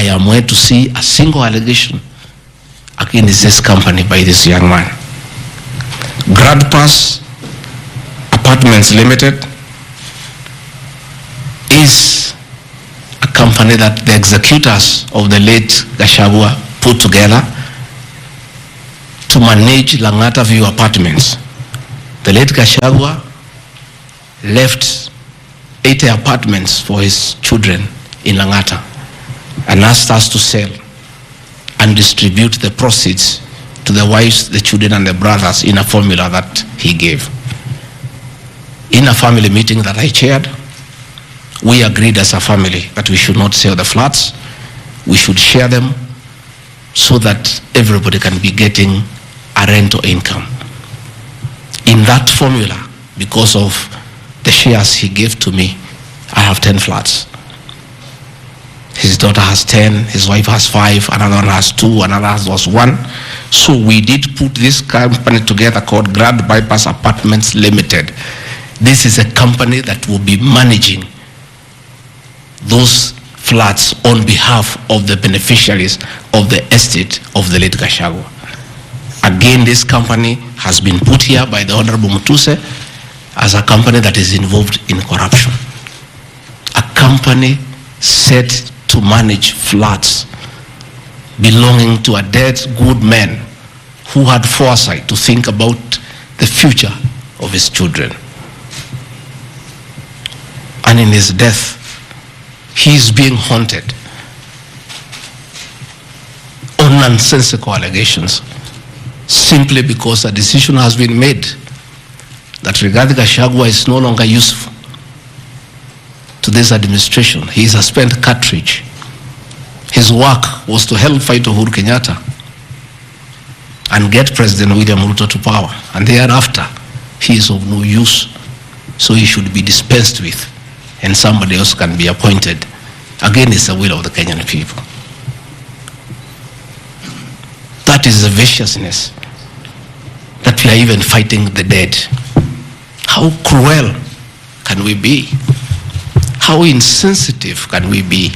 I am yet to see a single allegation against this company by this young man. Grad Pass Apartments Limited is a company that the executors of the late Gachagua put together to manage Langata View Apartments. The late Gachagua left 80 apartments for his children in Langata and asked us to sell and distribute the proceeds to the wives, the children, and the brothers in a formula that he gave. In a family meeting that I chaired, we agreed as a family that we should not sell the flats. We should share them so that everybody can be getting a rental income. In that formula, because of the shares he gave to me, I have 10 flats. His daughter has 10, his wife has 5, another one has 2, another has 1. So we did put this company together called Grand Bypass Apartments Limited. This is a company that will be managing those flats on behalf of the beneficiaries of the estate of the late Gachagua. Again, this company has been put here by the Honorable Mutuse as a company that is involved in corruption. A company set to manage flats belonging to a dead good man who had foresight to think about the future of his children. And in his death, he is being haunted on nonsensical allegations simply because a decision has been made that Rigathi Gachagua is no longer useful to this administration. He is a spent cartridge. His work was to help fight Uhuru Kenyatta and get President William Ruto to power. And thereafter, he is of no use. So he should be dispensed with and somebody else can be appointed. Again, it's the will of the Kenyan people. That is the viciousness that we are even fighting the dead. How cruel can we be? How insensitive can we be?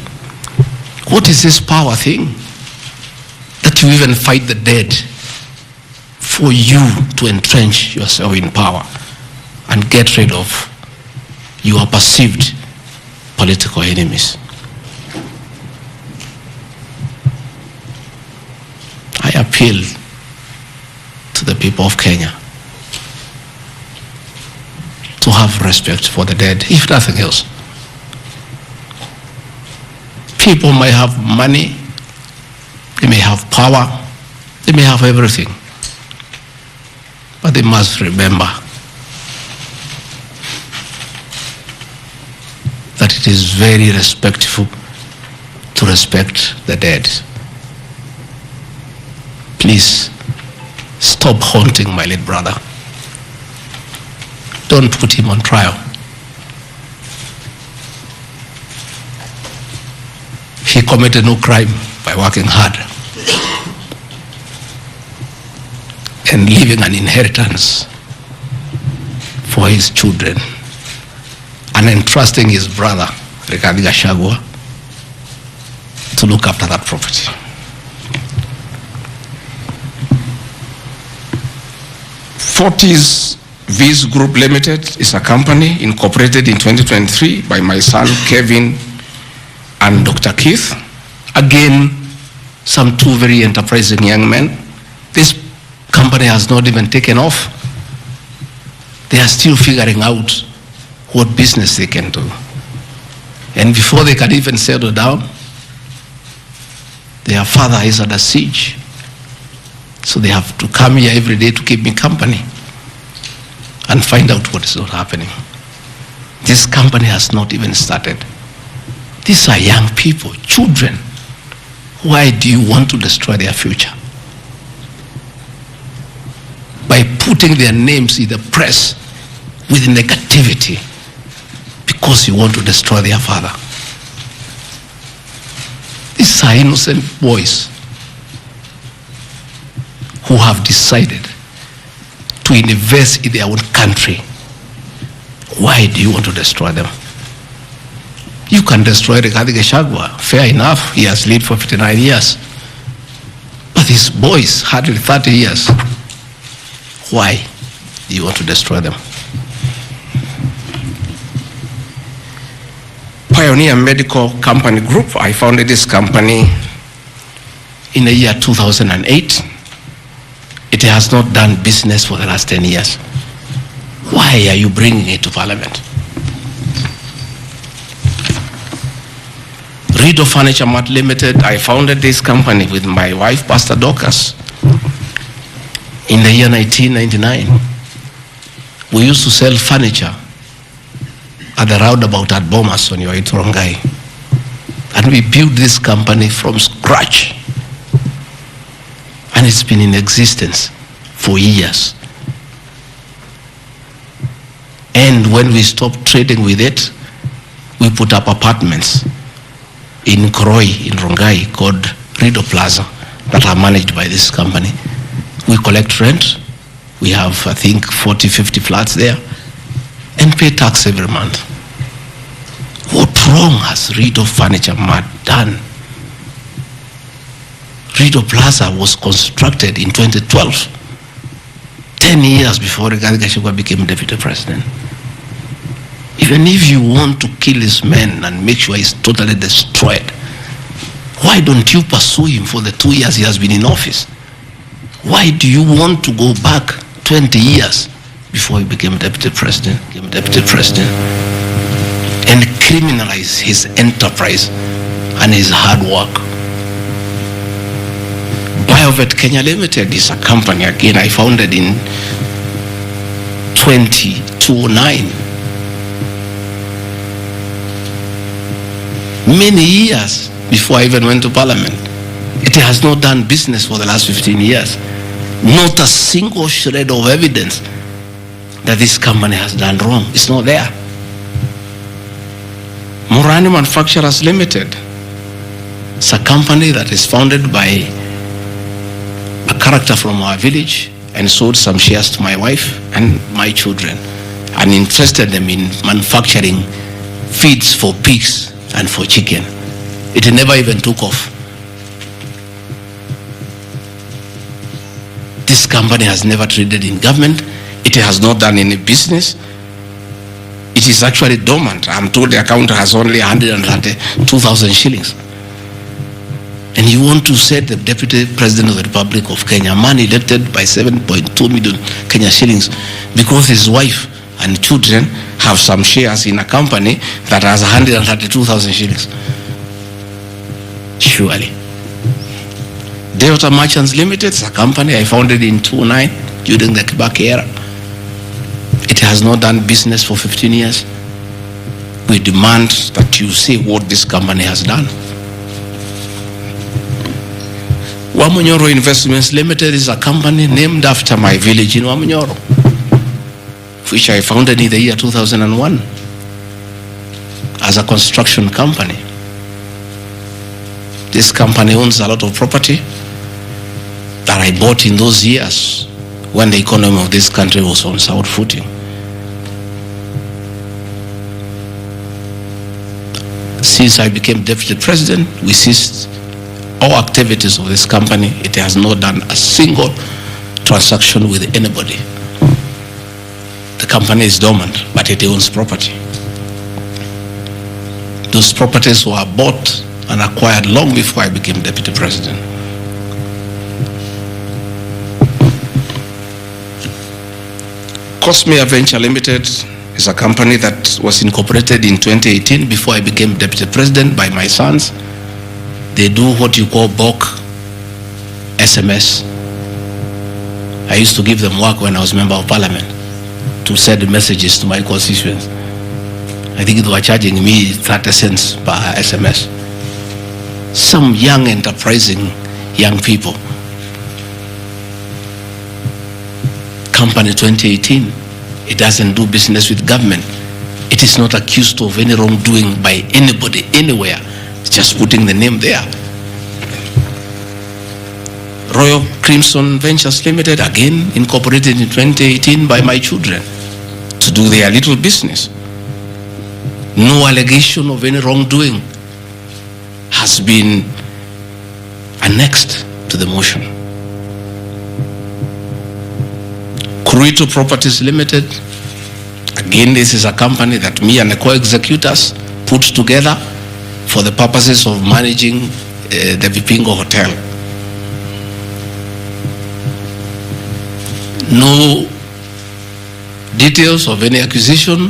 What is this power thing? That you even fight the dead for you to entrench yourself in power and get rid of your perceived political enemies. I appeal to the people of Kenya to have respect for the dead, if nothing else. People may have money, they may have power, they may have everything, but they must remember that it is very respectful to respect the dead. Please stop haunting my late brother. Don't put him on trial. He committed no crime by working hard and leaving an inheritance for his children and entrusting his brother, Rigathi Gachagua, to look after that property. Fortis Viz Group Limited is a company incorporated in 2023 by my son Kevin and Dr. Keith. Again, some two very enterprising young men. This company has not even taken off. They are still figuring out what business they can do. And before they can even settle down, their father is under siege. So they have to come here every day to keep me company and find out what is not happening. This company has not even started. These are young people, children. Why do you want to destroy their future? By putting their names in the press with negativity because you want to destroy their father. These are innocent boys who have decided to invest in their own country. Why do you want to destroy them? You can destroy Rigathi Gachagua. Fair enough, he has lived for 59 years. But his boys, 130 years. Why do you want to destroy them? Pioneer Medical Company Group, I founded this company in the year 2008. It has not done business for the last 10 years. Why are you bringing it to Parliament? Ruto Furniture Mart Limited, I founded this company with my wife, Pastor Dorcas, in the year 1999. We used to sell furniture at the roundabout at Bomas on your way to Rongai. And we built this company from scratch. And it's been in existence for years. And when we stopped trading with it, we put up apartments in Kroi, in Rongai, called Ruto Plaza, that are managed by this company. We collect rent. We have, I think, 40, 50 flats there, and pay tax every month. What wrong has Ruto Furniture Mart done? Ruto Plaza was constructed in 2012, 10 years before Rigathi Gachagua became deputy president. Even if you want to kill his men and make sure he's totally destroyed, why don't you pursue him for the 2 years he has been in office? Why do you want to go back 20 years before he became deputy president? And criminalize his enterprise and his hard work. Biovet Kenya Limited is a company, again, I founded in 2009. Many years before I even went to Parliament. It has not done business for the last 15 years. Not a single shred of evidence that this company has done wrong. It's not there. Morani Manufacturers Limited. It's a company that is founded by a character from our village and sold some shares to my wife and my children and interested them in manufacturing feeds for pigs and for chicken. It never even took off. This company has never traded in government. It has not done any business. It is actually dormant. I'm told the account has only 132,000 shillings. And you want to set the Deputy President of the Republic of Kenya, a man elected by 7.2 million Kenya shillings, because his wife and children have some shares in a company that has 132,000 shillings. Surely. Delta Merchants Limited is a company I founded in 2009 during the Kibaki era. It has not done business for 15 years. We demand that you say what this company has done. Manyora Investments Limited is a company named after my village in Manyora, which I founded in the year 2001 as a construction company. This company owns a lot of property that I bought in those years when the economy of this country was on sound footing. Since I became deputy president, we ceased all activities of this company. It has not done a single transaction with anybody. The company is dormant, but it owns property. Those properties were bought and acquired long before I became deputy president. Cosmea Venture Limited is a company that was incorporated in 2018 before I became deputy president by my sons. They do what you call bulk SMS. I used to give them work when I was member of parliament to send messages to my constituents. I think they were charging me 30 cents per SMS. Some young, enterprising young people. Company 2018, it doesn't do business with government. It is not accused of any wrongdoing by anybody, anywhere. It's just putting the name there. Royal Crimson Ventures Limited, again incorporated in 2018 by my children to do their little business. No allegation of any wrongdoing has been annexed to the motion. Ruto Properties Limited, again, this is a company that me and the co-executors put together for the purposes of managing the Vipingo Hotel. No details of any accusation,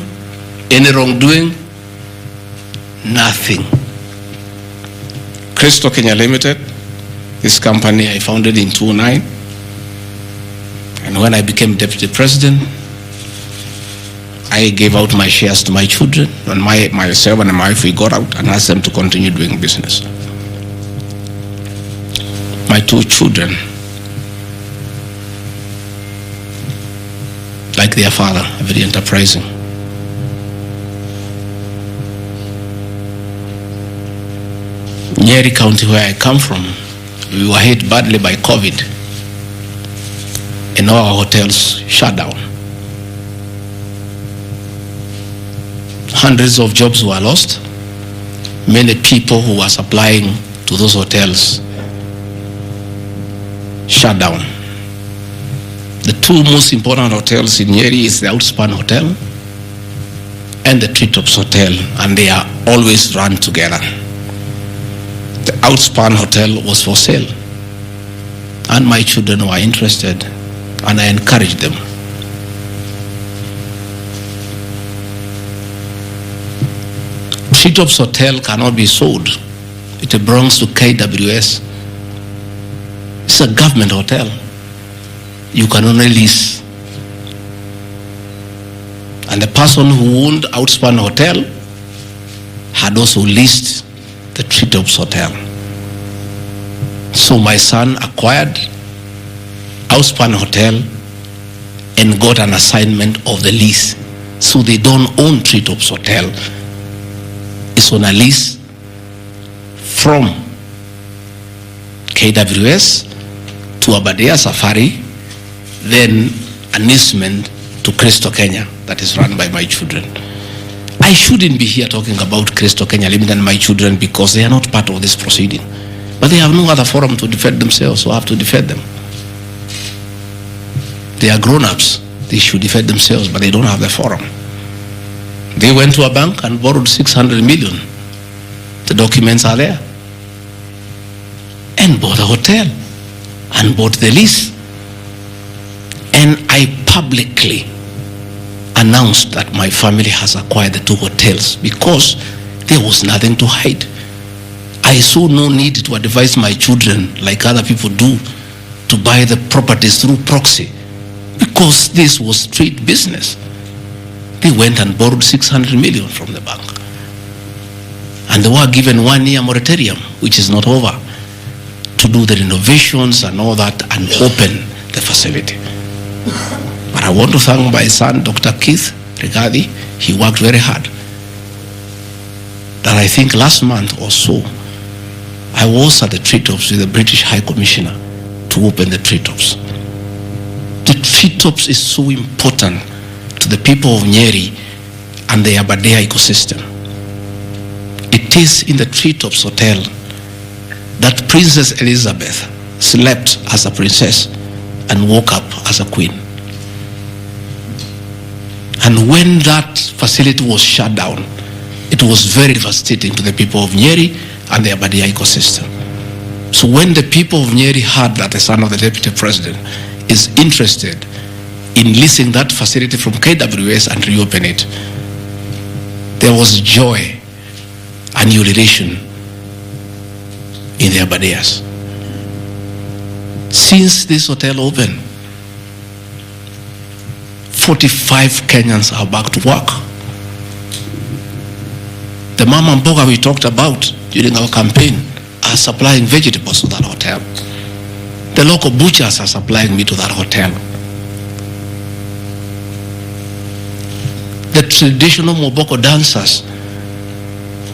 any wrongdoing, nothing. Crystal Kenya Limited, this company I founded in 2009. And when I became deputy president, I gave out my shares to my children, and myself and my wife, we got out and asked them to continue doing business. My two children, like their father, very enterprising. Nyeri County, where I come from, we were hit badly by COVID. And all our hotels shut down. Hundreds of jobs were lost. Many people who were supplying to those hotels shut down. The two most important hotels in Nyeri is the Outspan Hotel and the Treetops Hotel, and they are always run together. The Outspan Hotel was for sale, and my children were interested, and I encouraged them. Treetops Hotel cannot be sold. It belongs to KWS. It's a government hotel. You can only lease. And the person who owned Outspan Hotel had also leased the Treetops Hotel. So my son acquired Outspan Hotel and got an assignment of the lease. So they don't own Treetops Hotel. It's on a lease from KWS to Aberdare Safari, then an easement to Crystal Kenya that is run by my children. I shouldn't be here talking about Crystal Kenya Limited and my children because they are not part of this proceeding. But they have no other forum to defend themselves, so I have to defend them. They are grown-ups. They should defend themselves, but they don't have the forum. They went to a bank and borrowed 600 million. The documents are there. And bought a hotel and bought the lease. And I publicly announced that my family has acquired the two hotels because there was nothing to hide. I saw no need to advise my children, like other people do, to buy the properties through proxy because this was street business. They went and borrowed 600 million from the bank. And they were given 1 year moratorium, which is not over, to do the renovations and all that and open the facility. But I want to thank my son, Dr. Keith Regadi. He worked very hard. That I think last month or so, I was at the Treetops with the British High Commissioner to open the Treetops. The Treetops is so important to the people of Nyeri and the Aberdare ecosystem. It is in the Treetops Hotel that Princess Elizabeth slept as a princess and woke up as a queen. And when that facility was shut down, it was very devastating to the people of Nyeri and the Aberdare ecosystem. So when the people of Nyeri heard that the son of the deputy president is interested in leasing that facility from KWS and reopen it, there was joy and ululation in the Aberdares. Since this hotel opened, 45 Kenyans are back to work. The mama mboga we talked about during our campaign are supplying vegetables to that hotel. The local butchers are supplying meat to that hotel. The traditional Moboko dancers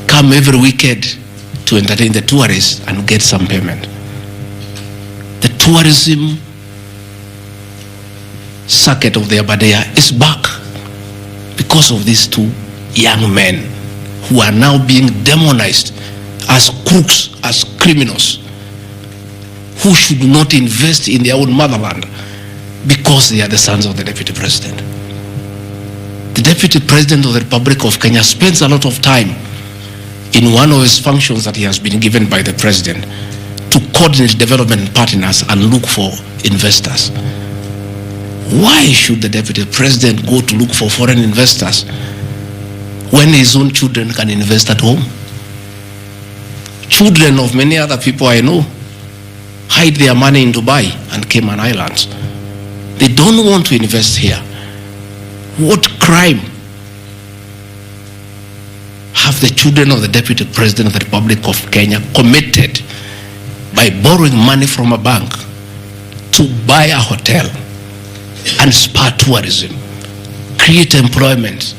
come every weekend to entertain the tourists and get some payment. The tourism circuit of the Aberdare is back because of these two young men who are now being demonized as crooks, as criminals, who should not invest in their own motherland because they are the sons of the Deputy President. The Deputy President of the Republic of Kenya spends a lot of time in one of his functions that he has been given by the President to coordinate development partners and look for investors. Why should the Deputy President go to look for foreign investors when his own children can invest at home? Children of many other people I know hide their money in Dubai and Cayman Islands. They don't want to invest here. What crime have the children of the Deputy President of the Republic of Kenya committed by borrowing money from a bank to buy a hotel and spur tourism, create employment,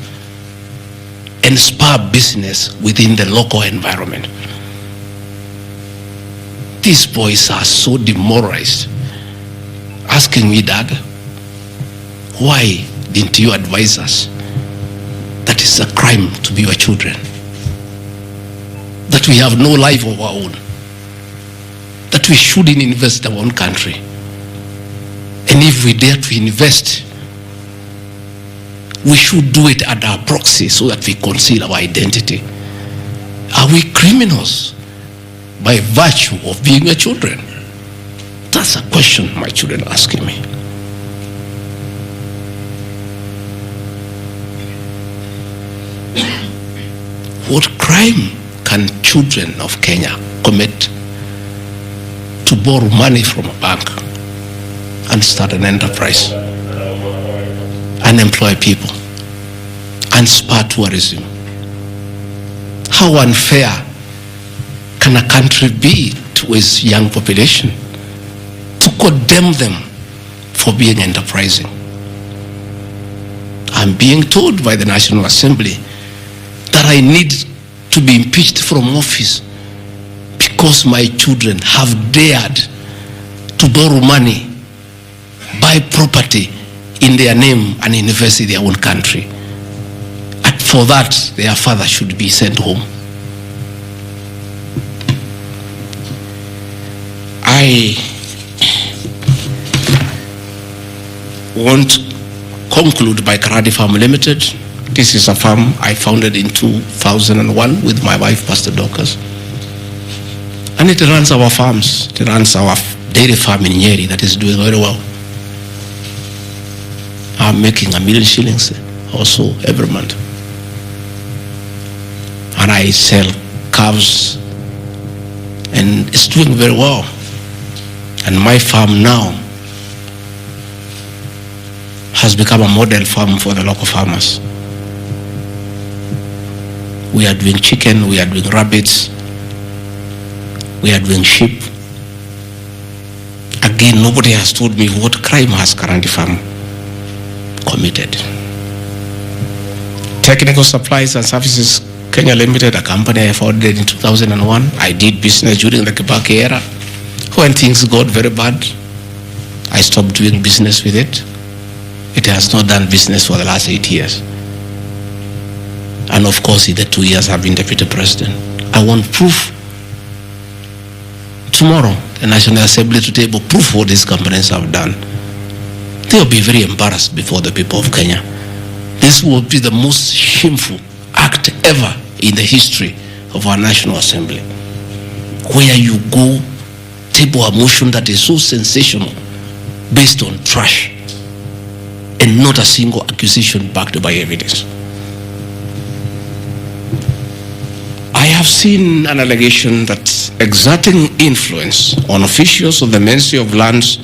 and spur business within the local environment? These boys are so demoralized, asking me, Dad, why didn't you advise us that it's a crime to be your children, that we have no life of our own, that we shouldn't invest in our own country, and if we dare to invest, we should do it at our proxy so that we conceal our identity? Are we criminals by virtue of being your children? That's a question my children are asking me. What crime can children of Kenya commit to borrow money from a bank and start an enterprise and employ people and spur tourism? How unfair can a country be to its young population to condemn them for being enterprising? I'm being told by the National Assembly that I need to be impeached from office because my children have dared to borrow money, buy property in their name and invest in their own country. And for that, their father should be sent home. I want to conclude by Karadi Farm Limited. This is a farm I founded in 2001 with my wife, Pastor Dorcas. And it runs our farms. It runs our dairy farm in Nyeri that is doing very well. I'm making $1 million shillings also every month. And I sell calves and it's doing very well. And my farm now has become a model farm for the local farmers. We are doing chicken, we are doing rabbits, we are doing sheep. Again, nobody has told me what crime has Karandi Farm committed. Technical Supplies and Services Kenya Limited, a company I founded in 2001. I did business during the Kibaki era. When things got very bad, I stopped doing business with it. It has not done business for the last 8 years. And of course, in the 2 years I've been Deputy President. I want proof. Tomorrow, the National Assembly to table proof what these companies have done. They will be very embarrassed before the people of Kenya. This will be the most shameful act ever in the history of our National Assembly, where you go table a motion that is so sensational based on trash and not a single accusation backed by evidence. I have seen an allegation that exerting influence on officials of the Ministry of Lands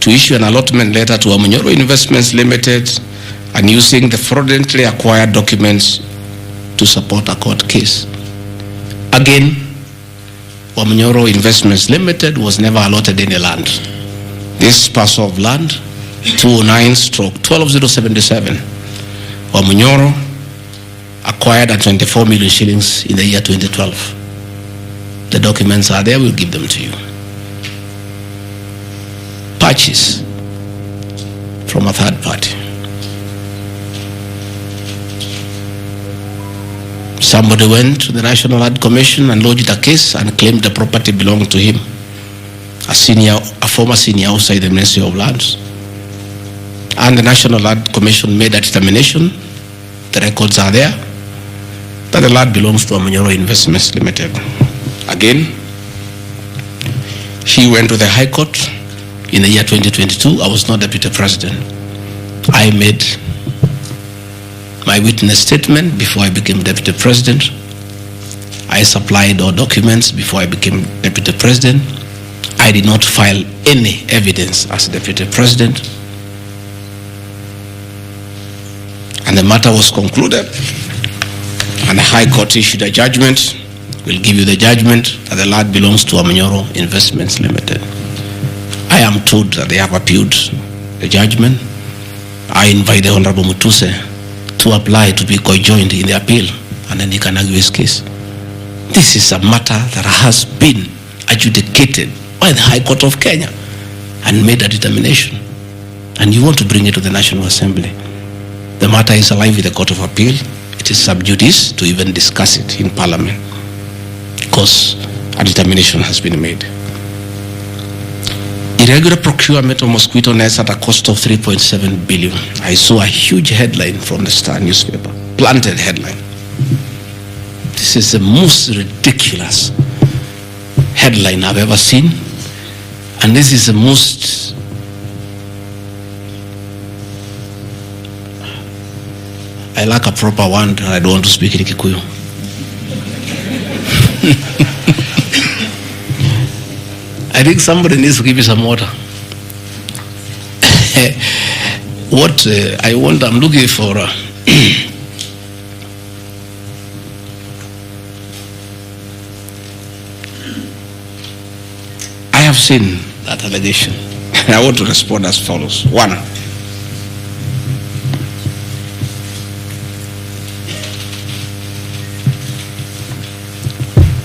to issue an allotment letter to Manyora Investments Limited and using the fraudulently acquired documents to support a court case. Again, Manyora Investments Limited was never allotted any land. This parcel of land, 209/12077, Manyora acquired at 24 million shillings in the year 2012. The documents are there, we'll give them to you. Purchase from a third party. Somebody went to the National Land Commission and lodged a case and claimed the property belonged to him, a former senior outside the Ministry of Lands. And the National Land Commission made a determination, the records are there, that the land belongs to Manyora Investments Limited. Again, he went to the High Court in the year 2022. I was not Deputy President. I made my witness statement before I became Deputy President. I supplied all documents before I became Deputy President. I did not file any evidence as Deputy President. And the matter was concluded, and the High Court issued a judgment. We'll give you the judgment that the land belongs to Manyora Investments Limited. I am told that they have appealed the judgment. I invite the Honorable Mutuse to apply to be co-joined in the appeal, and then he can argue his case. This is a matter that has been adjudicated by the High Court of Kenya and made a determination, and you want to bring it to the National Assembly. The matter is alive with the Court of Appeal. It is sub judice to even discuss it in Parliament, because a determination has been made. Irregular procurement of mosquito nets at a cost of 3.7 billion. I saw a huge headline from the Star newspaper, planted headline. This is the most ridiculous headline I've ever seen, and this is the most I lack a proper one, I don't want to speak in Kikuyu. I think somebody needs to give you some water. What I want, I'm looking for I have seen that allegation. I want to respond as follows. One,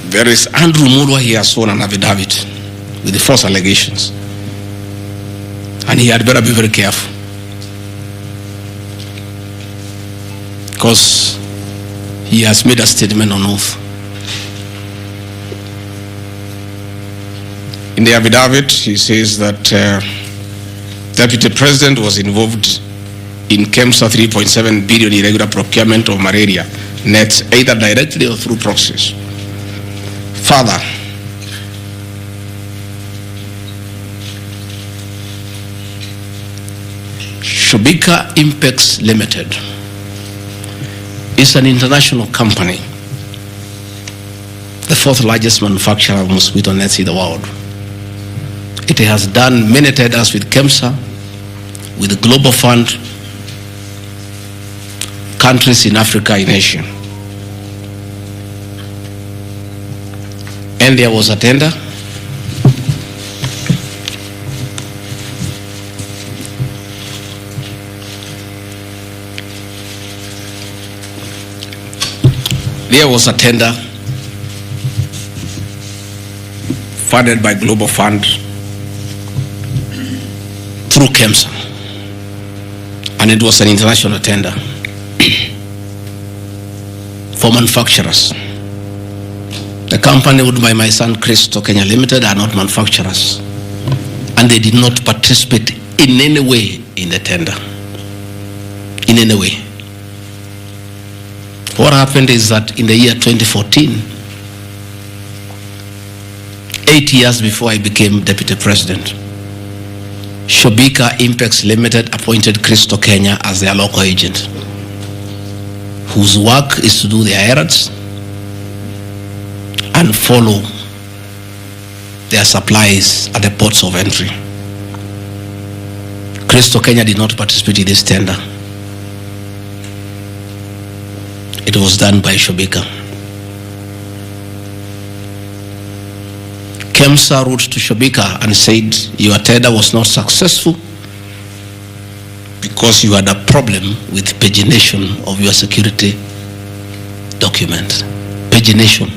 there is Andrew Mulwa. He has sworn an affidavit with the false allegations, and he had better be very careful, because he has made a statement on oath. In the affidavit, he says that Deputy President was involved in KEMSA 3.7 billion irregular procurement of malaria nets, either directly or through proxies. Further, Shobika Impex Limited is an international company, the fourth largest manufacturer of mosquito nets in the world. It has done many tenders with KEMSA, with the Global Fund, countries in Africa, in Asia. And there was a tender. There was a tender funded by Global Fund through KEMSA, and it was an international tender for manufacturers. The company owned by my son USA Kenyans Limited are not manufacturers, and they did not participate in any way in the tender. In any way. What happened is that in the year 2014, 8 years before I became Deputy President, Shobika Impex Limited appointed USA Kenyans as their local agent, whose work is to do their errands and follow their supplies at the ports of entry. USA Kenyans did not participate in this tender. It was done by Shobika. KEMSA wrote to Shobika and said, your tender was not successful because you had a problem with pagination of your security documents. Pagination.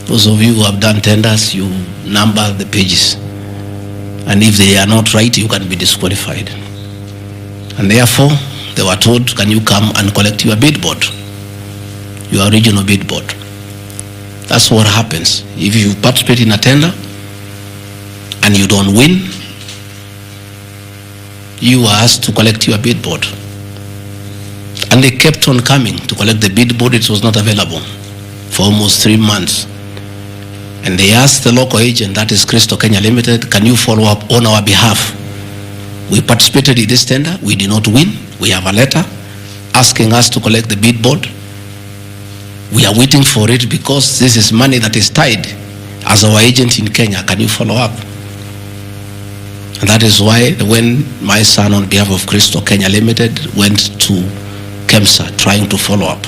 Those of you who have done tenders, you number the pages, and if they are not right, you can be disqualified. And therefore, They were told, can you come and collect your billboard, your original billboard? That's what happens. If you participate in a tender and you don't win, you are asked to collect your billboard. And they kept on coming to collect the billboard. It was not available for almost 3 months. And they asked the local agent, that is Crystal Kenya Limited, can you follow up on our behalf? We participated in this tender. We did not win. We have a letter asking us to collect the billboard. We are waiting for it because this is money that is tied as our agent in Kenya. Can you follow up? And that is why when my son, on behalf of Crystal Kenya Limited, went to KEMSA trying to follow up.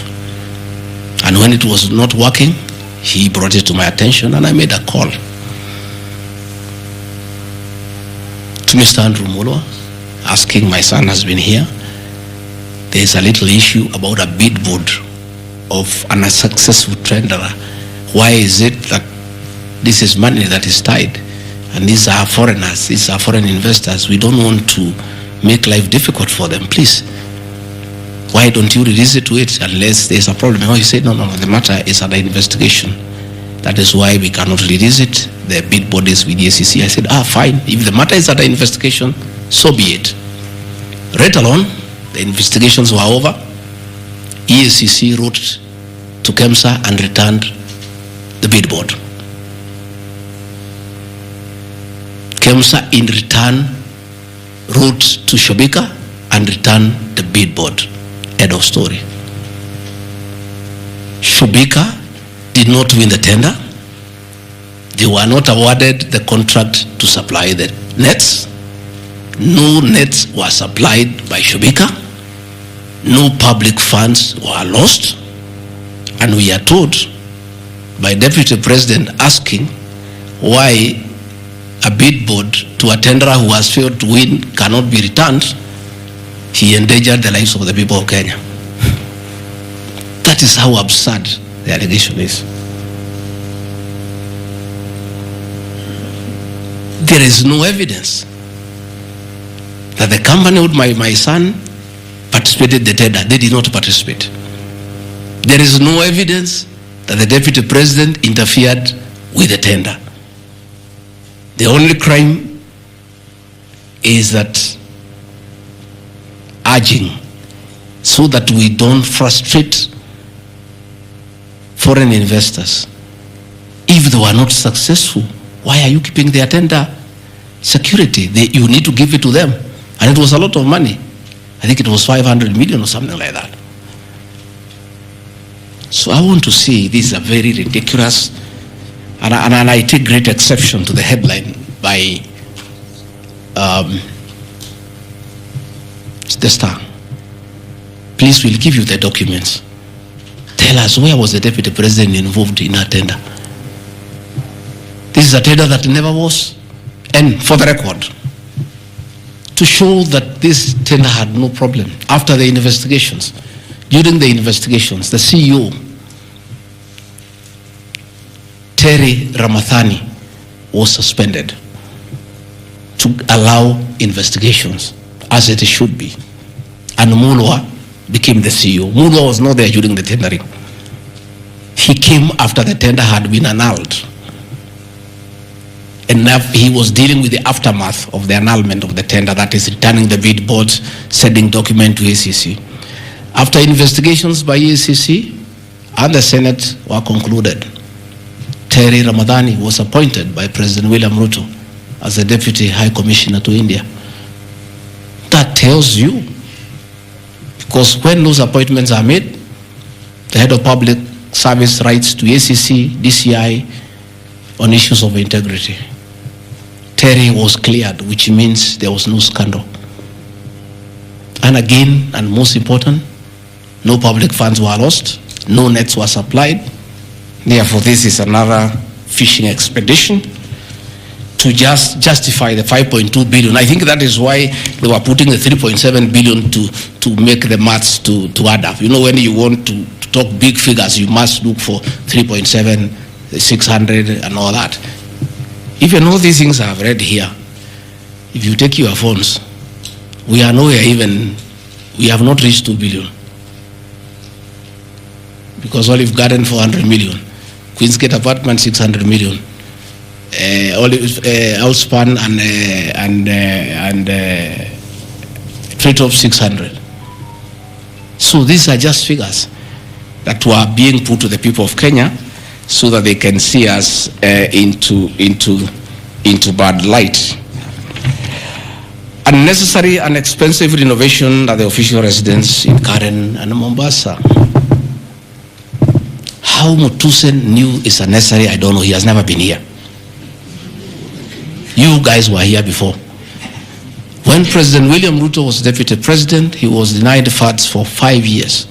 And when it was not working, he brought it to my attention and I made a call to Mr. Andrew Mulwa, asking, my son has been here. There is a little issue about a billboard of an unsuccessful tenderer. Why is it that this is money that is tied? And these are foreigners, these are foreign investors. We don't want to make life difficult for them. Please, why don't you release it to it unless there's a problem? Oh, he said, no, the matter is under investigation. That is why we cannot release it. The billboard is with the SEC. I said, fine. If the matter is under investigation, so be it. Right along, the investigations were over. EACC wrote to KEMSA and returned the billboard. KEMSA in return wrote to Shobika and returned the billboard. End of story. Shobika did not win the tender. They were not awarded the contract to supply the nets. No nets were supplied by Shobika. No public funds were lost. And we are told by Deputy President asking why a billboard to a tenderer who has failed to win cannot be returned. He endangered the lives of the people of Kenya. That is how absurd the allegation is. There is no evidence that the company with my son participated in the tender. They did not participate. There is no evidence that the Deputy President interfered with the tender. The only crime is that urging so that we don't frustrate foreign investors. If they were not successful, why are you keeping their tender security? You need to give it to them. And it was a lot of money. I think it was 500 million or something like that. So I want to say this is a very ridiculous, and I take great exception to the headline by the Star. Please, we'll give you the documents. Tell us, where was the Deputy President involved in our tender? This is a tender that never was. And for the record, to show that this tender had no problem, after the investigations, during the investigations, the CEO, Terry Ramathani, was suspended to allow investigations as it should be. And Mulwa became the CEO. Mulwa was not there during the tendering. He came after the tender had been annulled. And now he was dealing with the aftermath of the annulment of the tender, that is returning the billboards, sending document to ACC. After investigations by ACC and the Senate were concluded, Terry Ramadhani was appointed by President William Ruto as the Deputy High Commissioner to India. That tells you, because when those appointments are made, the head of public service writes to ACC, DCI on issues of integrity. Terry was cleared, which means there was no scandal. And again, and most important, no public funds were lost, no nets were supplied. Therefore, this is another fishing expedition to just justify the 5.2 billion. I think that is why they were putting the 3.7 billion to make the maths to add up. You know, when you want to talk big figures, you must look for 3.7, 600 and all that. Even all these things I've read here, if you take your phones, we are nowhere even we have not reached 2 billion. Because Olive Garden 400 million, Queen's Gate Apartment 600 million, Outspan and Treetop 600. So these are just figures that were being put to the people of Kenya so that they can see us into bad light. Unnecessary and expensive renovation at the official residence in Karen and Mombasa. How Mutusen knew it's unnecessary, I don't know. He has never been here. You guys were here before. When President William Ruto was deputy president, he was denied funds for 5 years.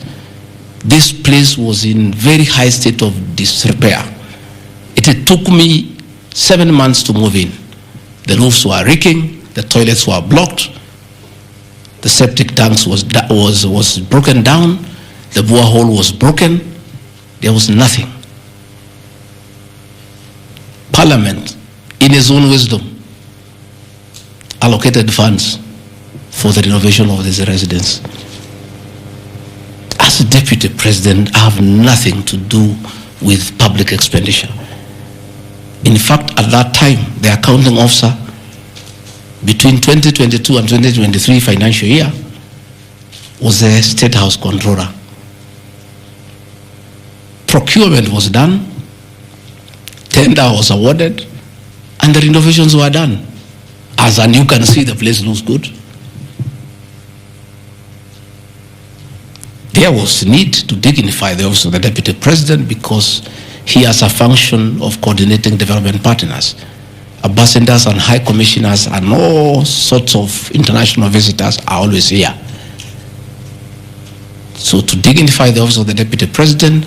This place was in very high state of disrepair. It took me 7 months to move in. The roofs were leaking, the toilets were blocked, the septic tanks was broken down, the borehole was broken. There was nothing. Parliament, in its own wisdom, allocated funds for the renovation of this residence. As a deputy president, I have nothing to do with public expenditure. In fact, at that time, the accounting officer, between 2022 and 2023 financial year, was the State House Controller. Procurement was done, tender was awarded, and the renovations were done. As you can see, the place looks good. There was need to dignify the office of the deputy president because he has a function of coordinating development partners. Ambassadors and high commissioners and all sorts of international visitors are always here. So to dignify the office of the deputy president,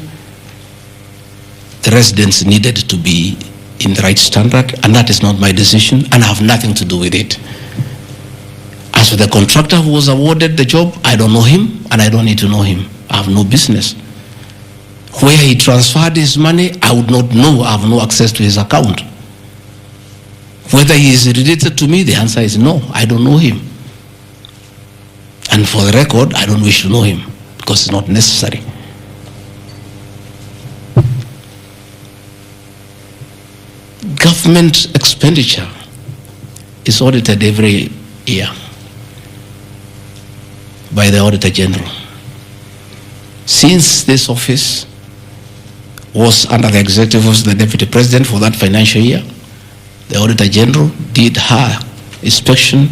the residents needed to be in the right standard, and that is not my decision, and I have nothing to do with it. As for the contractor who was awarded the job, I don't know him, and I don't need to know him. I have no business. Where he transferred his money, I would not know. I have no access to his account. Whether he is related to me, the answer is no. I don't know him. And for the record, I don't wish to know him because it's not necessary. Government expenditure is audited every year by the Auditor General. Since this office was under the executive office of the Deputy President for that financial year, the Auditor General did her inspection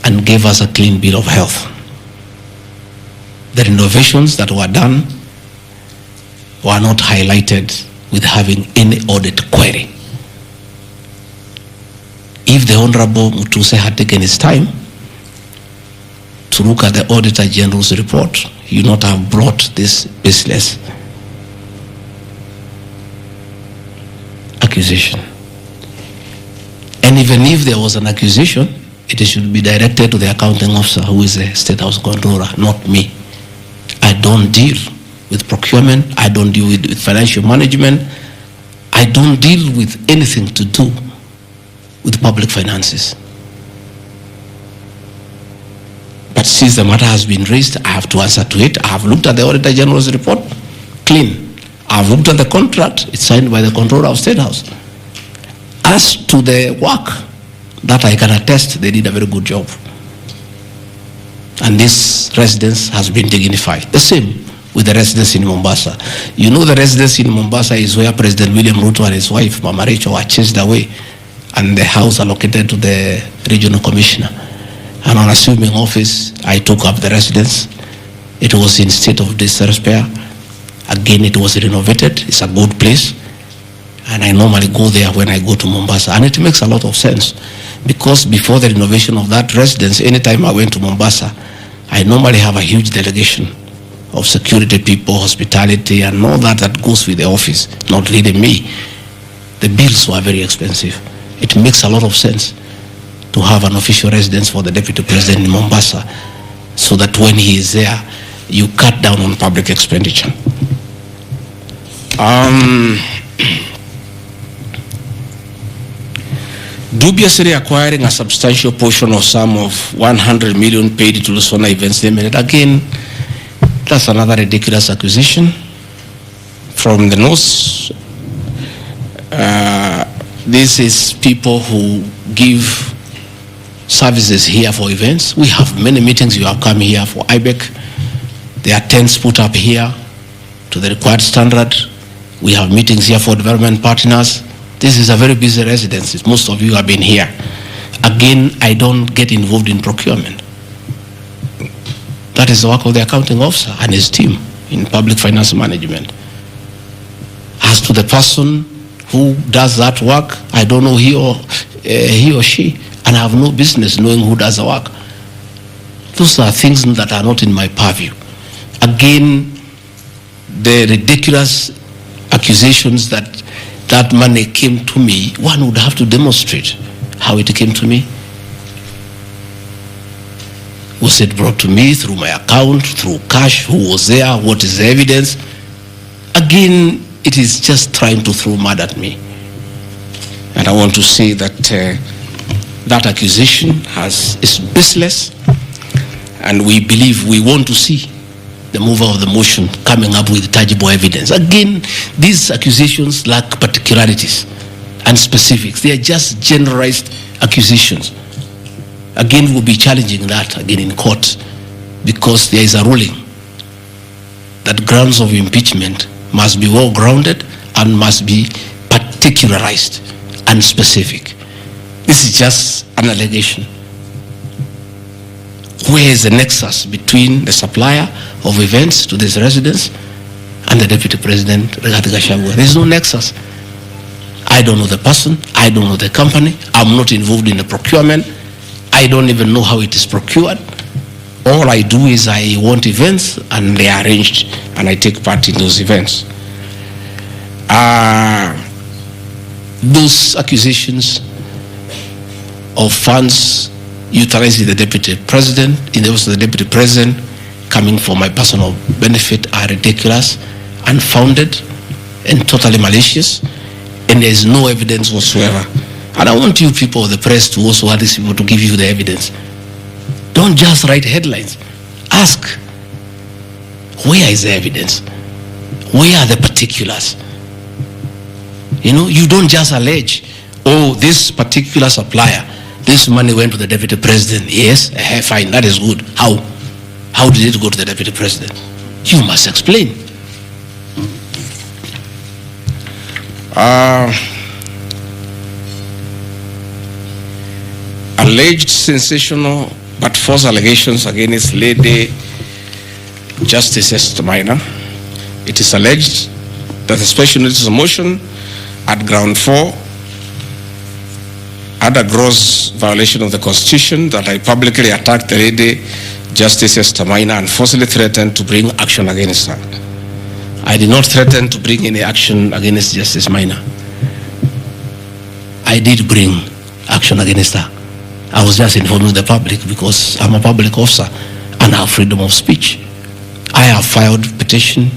and gave us a clean bill of health. The renovations that were done were not highlighted with having any audit query. If the Honorable Mutuse had taken his time to look at the Auditor General's report, he would not have brought this baseless accusation. And even if there was an accusation, it should be directed to the accounting officer who is the State House Controller, not me. I don't deal with procurement, I don't deal with financial management, I don't deal with anything to do with public finances. But since the matter has been raised, I have to answer to it. I have looked at the Auditor General's report, clean. I have looked at the contract, it's signed by the Controller of State House. As to the work, that I can attest, they did a very good job. And this residence has been dignified. The same with the residence in Mombasa. You know, the residence in Mombasa is where President William Ruto and his wife, Mama Rachel, were chased away, and the house allocated to the regional commissioner. And on assuming office, I took up the residence. It was in state of disrepair. Again, it was renovated. It's a good place. And I normally go there when I go to Mombasa. And it makes a lot of sense. Because before the renovation of that residence, anytime I went to Mombasa, I normally have a huge delegation of security people, hospitality, and all that goes with the office, not really me. The bills were very expensive. It makes a lot of sense to have an official residence for the Deputy President in Mombasa, so that when he is there, you cut down on public expenditure. dubiously acquiring a substantial portion of sum of 100 million paid to Lusona Events Limited. Again, that's another ridiculous accusation from the north. This is people who give services here for events. We have many meetings. You have come here for IBEC. There are tents put up here to the required standard. We have meetings here for development partners. This is a very busy residence. Most of you have been here. Again, I don't get involved in procurement. That is the work of the accounting officer and his team in public finance management. As to the person who does that work, I don't know he or she, and I have no business knowing who does the work. Those are things that are not in my purview. Again, the ridiculous accusations that money came to me, one would have to demonstrate how it came to me. Was it brought to me through my account, through cash? Who was there? What is the evidence? Again, it is just trying to throw mud at me. And I want to say that that accusation is baseless, and we believe, we want to see the mover of the motion coming up with tangible evidence. Again, these accusations lack particularities and specifics. They are just generalized accusations. Again, we'll be challenging that again in court, because there is a ruling that grounds of impeachment must be well grounded and must be particularized and specific. This is just an allegation. Where is the nexus between the supplier of events to this residence and the Deputy President, Gachagua? There is no nexus. I don't know the person. I don't know the company. I'm not involved in the procurement. I don't even know how it is procured. All I do is I want events and they are arranged and I take part in those events. Those accusations of funds utilizing the Deputy President, in the office of the Deputy President, coming for my personal benefit are ridiculous, unfounded, and totally malicious, and there is no evidence whatsoever. And I want you people of the press to also want these people to give you the evidence. Don't just write headlines. Ask, where is the evidence? Where are the particulars? You know, you don't just allege, oh, this particular supplier, this money went to the Deputy President. Yes, fine, that is good. How? How did it go to the Deputy President? You must explain. Alleged sensational but false allegations against Lady Justice Esther Minor. It is alleged that the special notice of motion at ground 4 had a gross violation of the Constitution, that I publicly attacked the Lady Justice Esther Minor and forcibly threatened to bring action against her. I did not threaten to bring any action against Justice Minor. I did bring action against her. I was just informing the public because I'm a public officer and I have freedom of speech. I have filed petition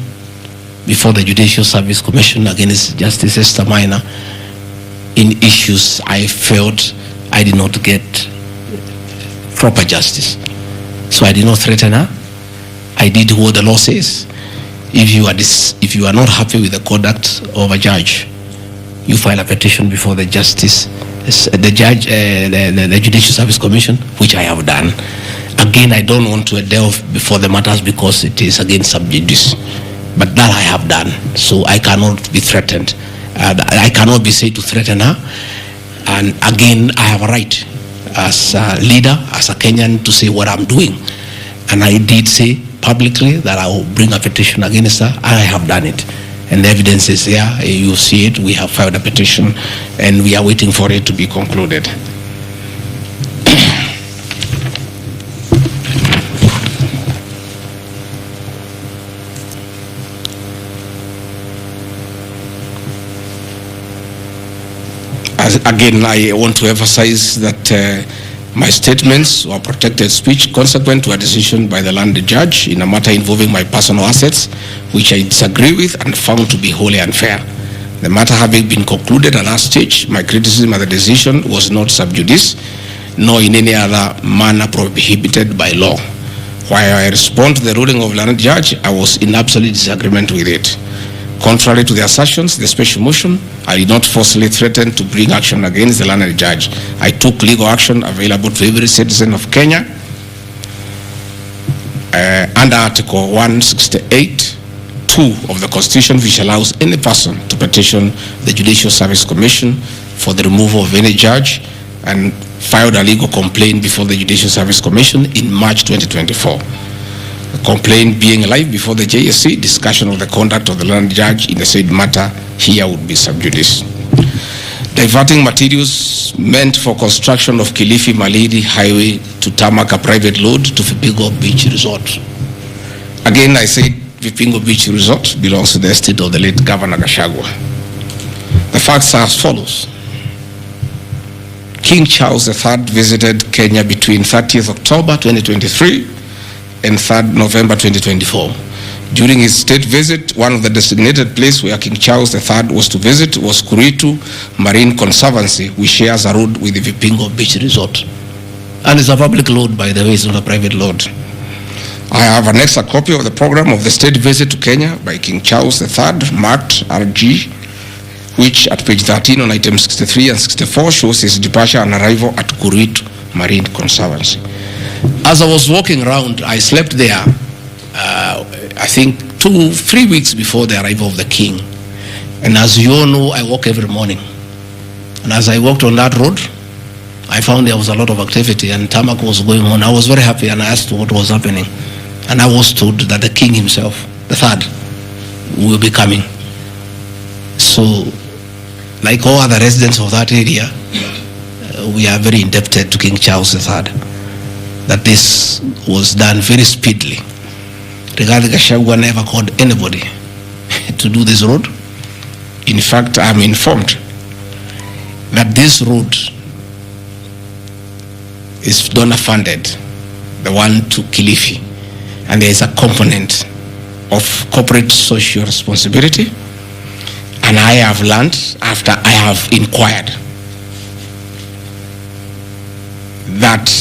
before the Judicial Service Commission against Justice Esther Minor in issues I felt I did not get proper justice. So I did not threaten her. I did what the law says. If you are not happy with the conduct of a judge, you file a petition before the Judicial Service Commission, which I have done. Again, I don't want to delve before the matters because it is against sub judice. But that I have done, so I cannot be threatened. I cannot be said to threaten her. And again, I have a right as a leader, as a Kenyan, to say what I'm doing. And I did say publicly that I will bring a petition against her, and I have done it. And the evidence is there. You see it. We have filed a petition, and we are waiting for it to be concluded. Again, I want to emphasize that my statements were protected speech consequent to a decision by the landed judge in a matter involving my personal assets, which I disagree with and found to be wholly unfair. The matter having been concluded at that stage, my criticism of the decision was not sub judice, nor in any other manner prohibited by law. While I respond to the ruling of the learned judge, I was in absolute disagreement with it. Contrary to the assertions, the special motion, I did not forcibly threaten to bring action against the learned judge. I took legal action available to every citizen of Kenya under Article 168(2) of the Constitution, which allows any person to petition the Judicial Service Commission for the removal of any judge, and filed a legal complaint before the Judicial Service Commission in March 2024. The complaint being live before the JSC, discussion of the conduct of the learned judge in the said matter here would be sub judice. Diverting materials meant for construction of Kilifi Malindi Highway to tarmac a private load to Vipingo Beach Resort. Again, I said Vipingo Beach Resort belongs to the estate of the late Governor Gachagua. The facts are as follows. King Charles III visited Kenya between 30th October 2023 and 3rd November 2024. During his state visit, one of the designated places where King Charles III was to visit was Ruto Marine Conservancy, which shares a road with the Vipingo Beach Resort. And it's a public road, by the way, it's not a private road. I have annexed a copy of the program of the state visit to Kenya by King Charles III, marked RG, which at page 13 on item 63 and 64 shows his departure and arrival at Ruto Marine Conservancy. As I was walking around, I slept there, I think 2-3 weeks before the arrival of the king. And as you all know, I walk every morning. And as I walked on that road, I found there was a lot of activity and tarmac was going on. I was very happy and I asked what was happening. And I was told that the king himself, the third, will be coming. So, like all other residents of that area, we are very indebted to King Charles III, that this was done very speedily. Regarding Gachagua never called anybody to do this road. In fact, I'm informed that this road is donor funded, the one to Kilifi, and there is a component of corporate social responsibility. And I have learned, after I have inquired, that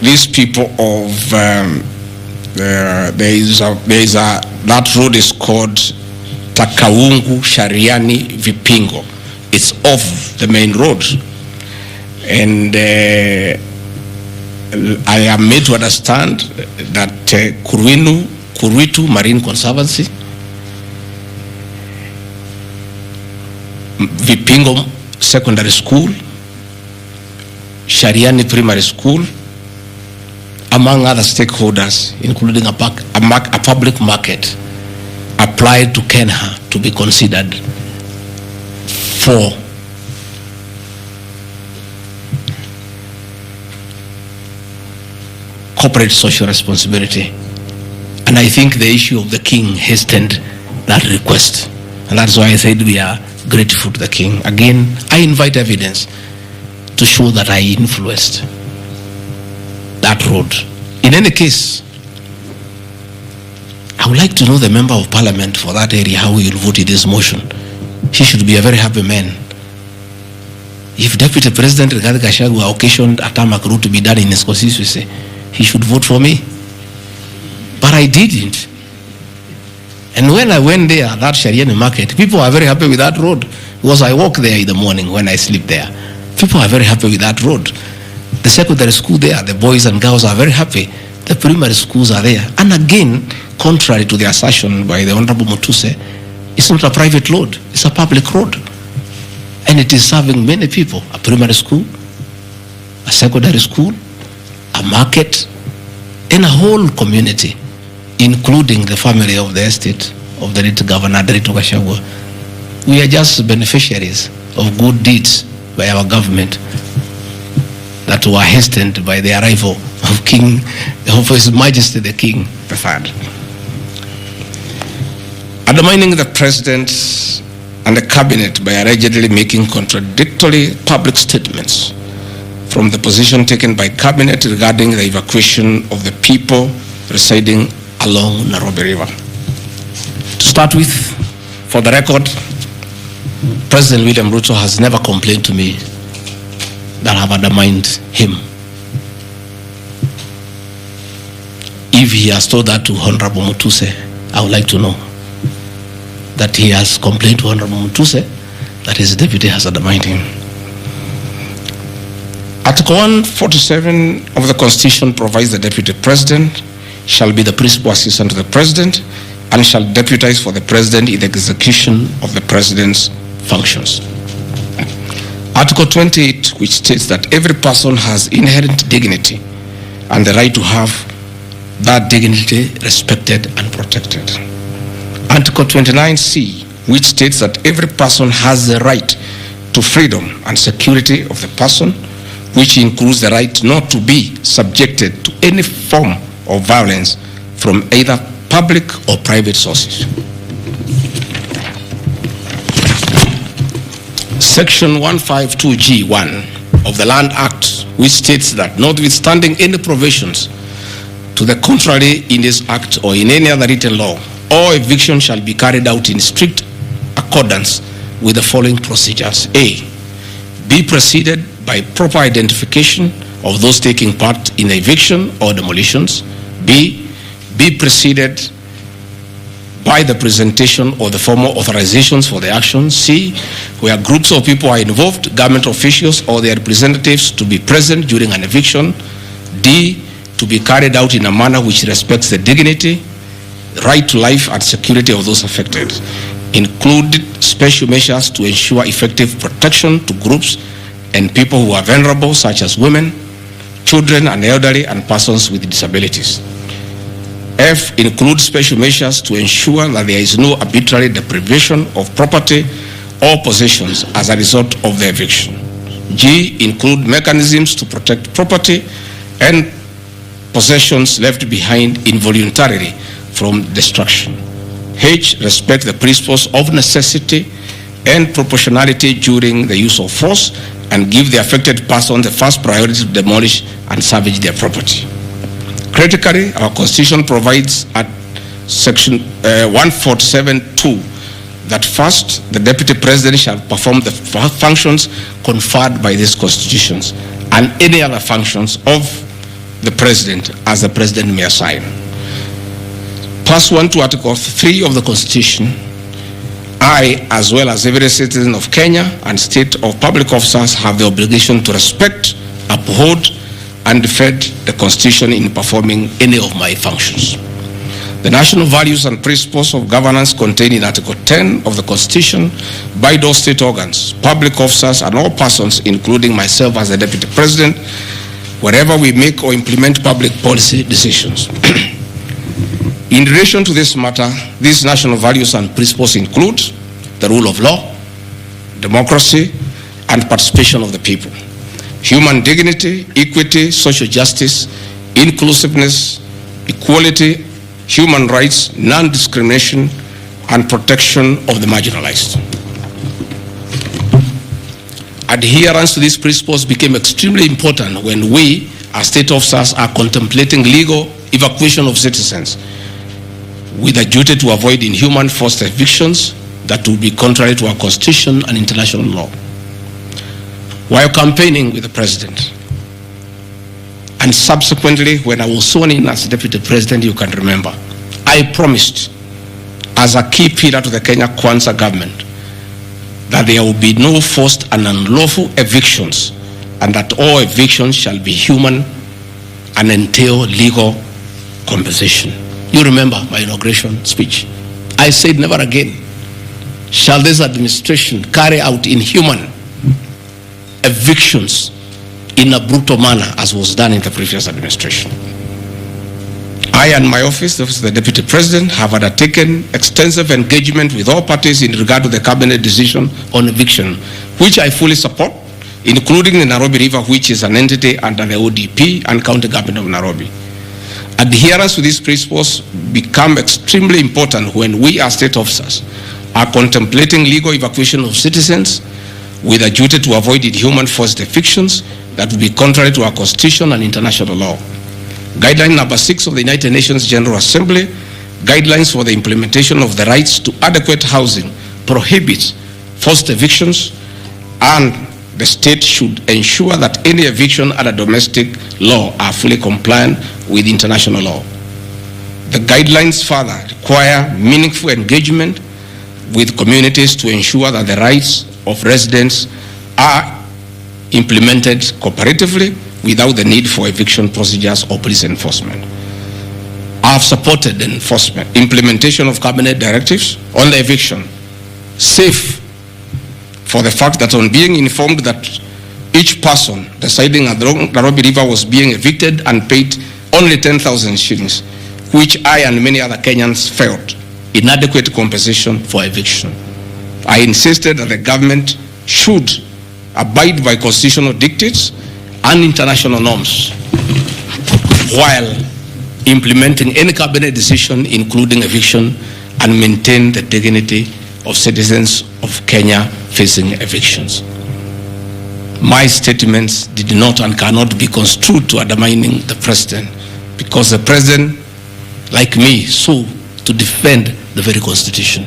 these people of that road is called Takaungu Shariani Vipingo. It's off the main road, and I am made to understand that Ruto Marine Conservancy, Vipingo Secondary School, Shariani Primary School, among other stakeholders, including a public market, applied to Kenya to be considered for corporate social responsibility. And I think the issue of the king hastened that request. And that's why I said we are grateful to the king. Again, I invite evidence to show that I influenced that road. In any case, I would like to know the member of parliament for that area, how he will vote in this motion. He should be a very happy man. If Deputy President Rigathi Gachagua occasioned a tarmac road to be done in his constituency, he should vote for me. But I didn't. And when I went there, that Shariani market, people are very happy with that road, because I walk there in the morning when I sleep there. People are very happy with that road. The secondary school there, the boys and girls are very happy. The primary schools are there. And again, contrary to the assertion by the Honorable Mutuse, it's not a private road, it's a public road. And it is serving many people, a primary school, a secondary school, a market, and a whole community, including the family of the estate of the late Governor Ruto Gachagua. We are just beneficiaries of good deeds by our government that were hastened by the arrival of His Majesty the King III. Undermining the President and the Cabinet by allegedly making contradictory public statements from the position taken by Cabinet regarding the evacuation of the people residing along Nairobi River. To start with, for the record, President William Ruto has never complained to me that I have undermined him. If he has told that to Honorable Mutuse, I would like to know that he has complained to Honorable Mutuse that his deputy has undermined him. Article 147 of the Constitution provides the deputy president shall be the principal assistant to the president and shall deputize for the president in the execution of the president's functions. Article 28, which states that every person has inherent dignity and the right to have that dignity respected and protected. Article 29C, which states that every person has the right to freedom and security of the person, which includes the right not to be subjected to any form of violence from either public or private sources. Section 152G1 of the Land Act, which states that notwithstanding any provisions to the contrary in this act or in any other written law, all eviction shall be carried out in strict accordance with the following procedures. A, be preceded by proper identification of those taking part in the eviction or demolitions. B, be preceded by the presentation of the formal authorizations for the action. C, where groups of people are involved, government officials or their representatives to be present during an eviction. D, to be carried out in a manner which respects the dignity, right to life and security of those affected. Include special measures to ensure effective protection to groups and people who are vulnerable, such as women, children and elderly and persons with disabilities. F, include special measures to ensure that there is no arbitrary deprivation of property or possessions as a result of the eviction. G, include mechanisms to protect property and possessions left behind involuntarily from destruction. H, respect the principles of necessity and proportionality during the use of force and give the affected person the first priority to demolish and salvage their property. Critically, our Constitution provides at Section 147(2) that first, the Deputy President shall perform the functions conferred by these constitutions and any other functions of the President as the President may assign. Pursuant to Article 3 of the Constitution, I, as well as every citizen of Kenya and state of public officers, have the obligation to respect, uphold, and defend the Constitution in performing any of my functions. The national values and principles of governance contained in Article 10 of the Constitution by those state organs, public officers, and all persons, including myself as the Deputy President, wherever we make or implement public policy decisions. In relation to this matter, these national values and principles include the rule of law, democracy, and participation of the people, human dignity, equity, social justice, inclusiveness, equality, human rights, non-discrimination, and protection of the marginalized. Adherence to these principles became extremely important when we, as state officers, are contemplating legal evacuation of citizens with a duty to avoid inhuman forced evictions that would be contrary to our Constitution and international law. While campaigning with the President, and subsequently when I was sworn in as Deputy President, you can remember, I promised as a key pillar to the Kenya Kwanza government that there will be no forced and unlawful evictions and that all evictions shall be human and entail legal compensation. You remember my inauguration speech. I said never again shall this administration carry out inhuman evictions in a brutal manner as was done in the previous administration. I and my office, the Office of the Deputy President, have undertaken extensive engagement with all parties in regard to the cabinet decision on eviction, which I fully support, including the Nairobi River, which is an entity under the ODP and County Government of Nairobi. Adherence to these principles become extremely important when we as state officers are contemplating legal evacuation of citizens with a duty to avoid inhuman forced evictions that would be contrary to our Constitution and international law. Guideline number 6 of the United Nations General Assembly, guidelines for the implementation of the rights to adequate housing, prohibits forced evictions, and the state should ensure that any eviction under domestic law are fully compliant with international law. The guidelines further require meaningful engagement with communities to ensure that the rights of residents are implemented cooperatively without the need for eviction procedures or police enforcement. I have supported the implementation of cabinet directives on the eviction, safe for the fact that on being informed that each person residing at the Nairobi River was being evicted and paid only 10,000 shillings, which I and many other Kenyans felt inadequate compensation for eviction. I insisted that the government should abide by constitutional dictates and international norms while implementing any cabinet decision, including eviction, and maintain the dignity of citizens of Kenya facing evictions. My statements did not and cannot be construed to undermining the president, because the president, like me, sought to defend the very constitution.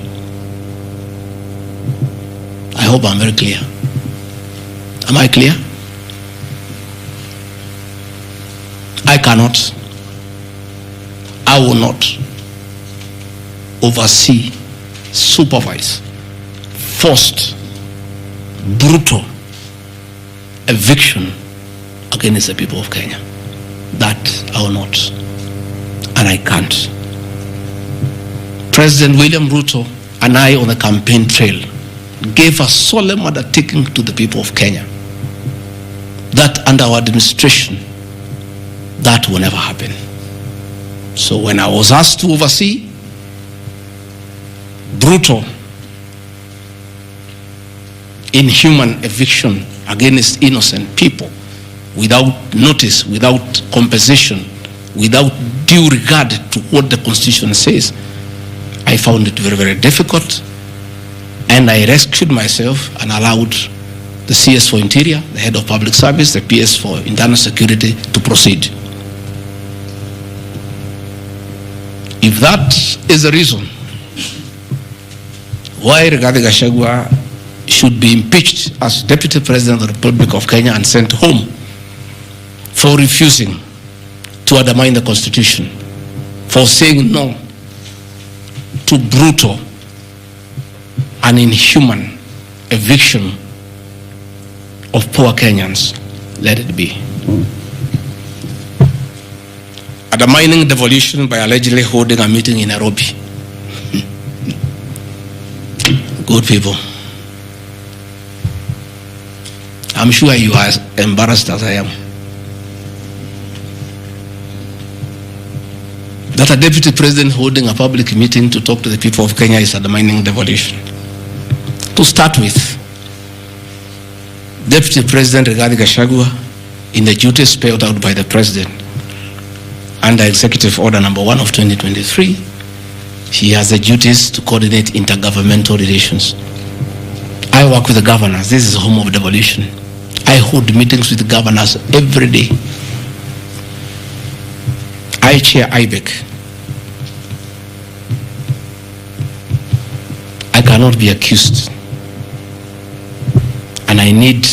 I hope I'm very clear. Am I clear? I cannot, I will not oversee, supervise, forced, brutal eviction against the people of Kenya. That I will not, and I can't. President William Ruto and I on the campaign trail gave a solemn undertaking to the people of Kenya that under our administration, that will never happen. So when I was asked to oversee brutal, inhuman eviction against innocent people without notice, without compensation, without due regard to what the Constitution says, I found it very, very difficult, and I rescued myself and allowed the CS for Interior, the Head of Public Service, the PS for Internal Security to proceed. If that is the reason why Gachagua should be impeached as Deputy President of the Republic of Kenya and sent home for refusing to undermine the Constitution, for saying no to brutal and inhuman eviction of poor Kenyans, let it be. Undermining devolution by allegedly holding a meeting in Nairobi. Good people. I'm sure you are as embarrassed as I am. That a deputy president holding a public meeting to talk to the people of Kenya is undermining devolution. To start with, Deputy President Gachagua, in the duties spelled out by the President under Executive Order number 1 of 2023, he has the duties to coordinate intergovernmental relations. I work with the governors. This is the home of devolution. I hold meetings with the governors every day. I chair IBEC. I cannot be accused, and I need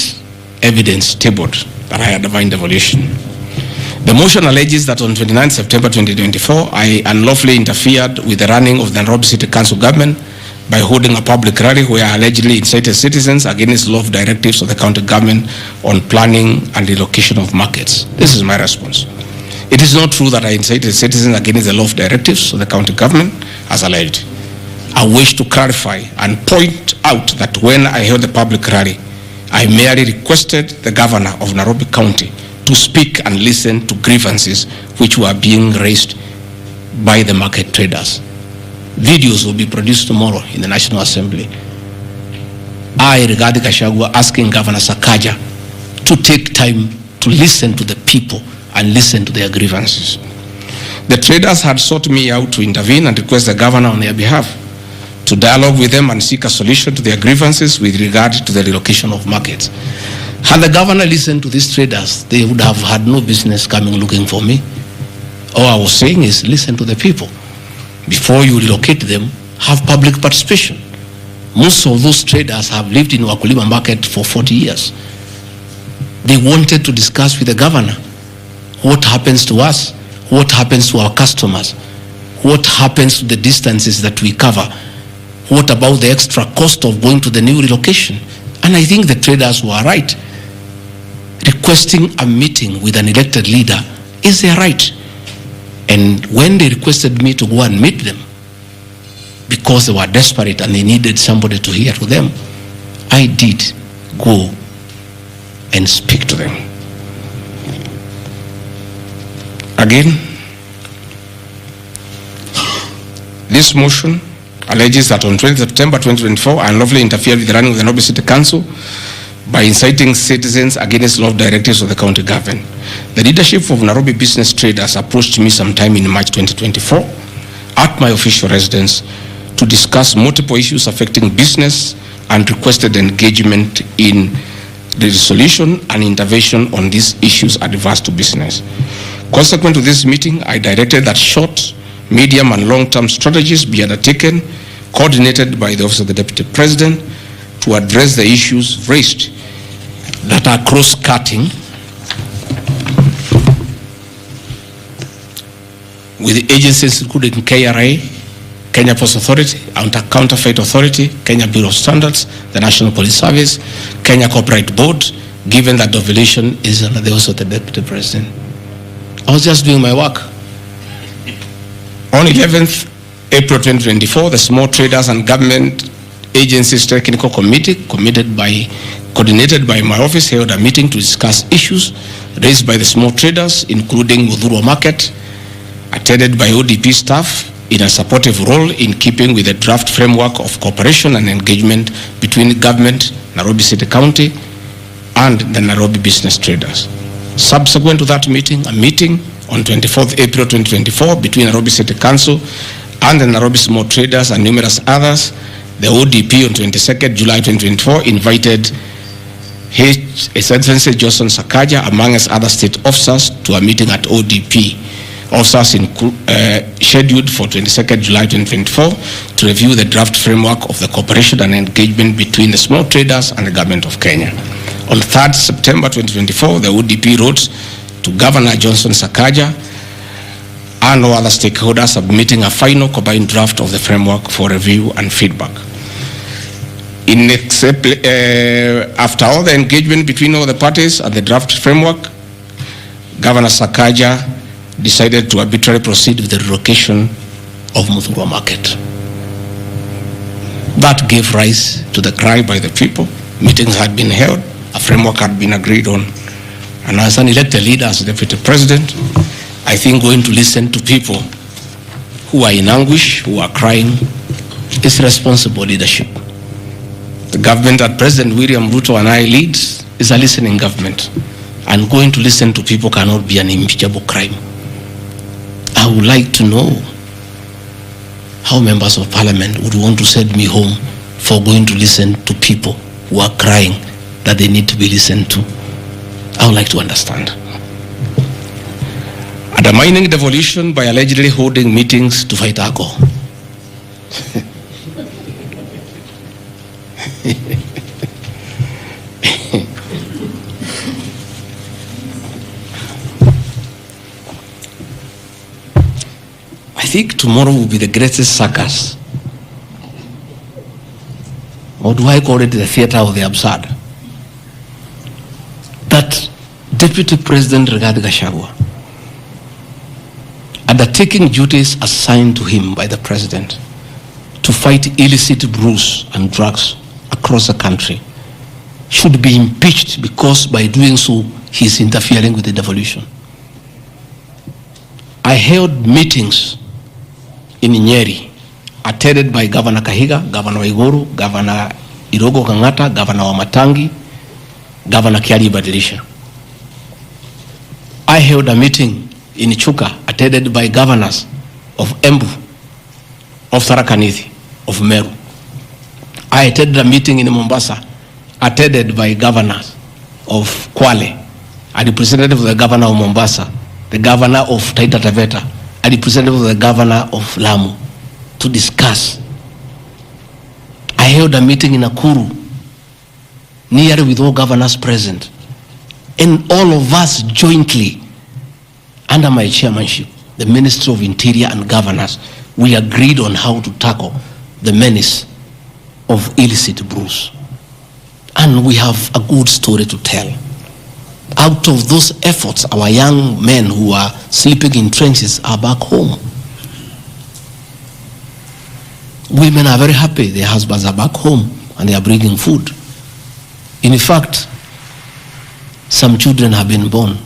evidence tabled that I undermined devolution. The motion alleges that on 29 September 2024, I unlawfully interfered with the running of the Nairobi City Council government by holding a public rally where I allegedly incited citizens against law directives of the county government on planning and relocation of markets. This is my response. It is not true that I incited citizens against the law directives of the county government as alleged. I wish to clarify and point out that when I held the public rally, I merely requested the governor of Nairobi County to speak and listen to grievances which were being raised by the market traders. Videos will be produced tomorrow in the National Assembly. I, Rigathi Gachagua, asking Governor Sakaja to take time to listen to the people and listen to their grievances. The traders had sought me out to intervene and request the governor on their behalf to dialogue with them and seek a solution to their grievances with regard to the relocation of markets. Had the governor listened to these traders, they would have had no business coming looking for me. All I was saying is listen to the people. Before you relocate them, have public participation. Most of those traders have lived in Wakulima market for 40 years. They wanted to discuss with the governor what happens to us, what happens to our customers, what happens to the distances that we cover, what about the extra cost of going to the new relocation. And I think the traders were right. Requesting a meeting with an elected leader is their right. And when they requested me to go and meet them, because they were desperate and they needed somebody to hear to them, I did go and speak to them. Again, this motion alleges that on 20 September 2024, I unlawfully interfered with the running of the Nairobi City Council by inciting citizens against law directives of the county government. The leadership of Nairobi business traders approached me sometime in March 2024 at my official residence to discuss multiple issues affecting business and requested engagement in the resolution and intervention on these issues adverse to business. Consequent to this meeting, I directed that short, medium and long-term strategies be undertaken, coordinated by the Office of the Deputy President, to address the issues raised that are cross-cutting with the agencies including KRA, Kenya Post Authority, Counterfeit Authority, Kenya Bureau of Standards, the National Police Service, Kenya Copyright Board, given that the violation is under the Office of the Deputy President. I was just doing my work. On 11th April 2024, the Small Traders and Government Agencies Technical Committee, coordinated by my office, held a meeting to discuss issues raised by the small traders, including Uhuru Market, attended by ODP staff in a supportive role in keeping with the draft framework of cooperation and engagement between government, Nairobi City County, and the Nairobi business traders. Subsequent to that meeting, a meeting on 24th April 2024 between Nairobi City Council and the Nairobi small traders and numerous others, the ODP on 22nd July 2024 invited His Excellency Johnson Sakaja, among other state officers, to a meeting at ODP. Officers scheduled for 22nd July 2024 to review the draft framework of the cooperation and engagement between the small traders and the government of Kenya. On 3rd September 2024, the ODP wrote to Governor Johnson Sakaja and all other stakeholders, submitting a final combined draft of the framework for review and feedback. After all the engagement between all the parties and the draft framework, Governor Sakaja decided to arbitrarily proceed with the relocation of Uhuru Market. That gave rise to the cry by the people. Meetings had been held, a framework had been agreed on. And as an elected leader, as Deputy President, I think going to listen to people who are in anguish, who are crying, is responsible leadership. The government that President William Ruto and I lead is a listening government. And going to listen to people cannot be an impeachable crime. I would like to know how members of parliament would want to send me home for going to listen to people who are crying that they need to be listened to. I would like to understand. Undermining devolution by allegedly holding meetings to fight alcohol. I think tomorrow will be the greatest circus. Or do I call it the theater of the absurd? That Deputy President Gachagua, undertaking duties assigned to him by the President to fight illicit brews and drugs across the country, should be impeached because by doing so, he is interfering with the devolution. I held meetings in Nyeri, attended by Governor Kahiga, Governor Iguru, Governor Irogo Kangata, Governor Wamatangi, Governor Kiari Badilisha. I held a meeting in Chuka, attended by governors of Embu, of Tharaka Nithi, of Meru. I attended a meeting in Mombasa, attended by governors of Kwale, a representative of the governor of Mombasa, the governor of Taita Taveta, a representative of the governor of Lamu to discuss. I held a meeting in Nakuru, nearly with all governors present, and all of us jointly, under my chairmanship, the Ministry of Interior and Governors, we agreed on how to tackle the menace of illicit brews. And we have a good story to tell. Out of those efforts, our young men who are sleeping in trenches are back home. Women are very happy. Their husbands are back home and they are bringing food. In fact, some children have been born.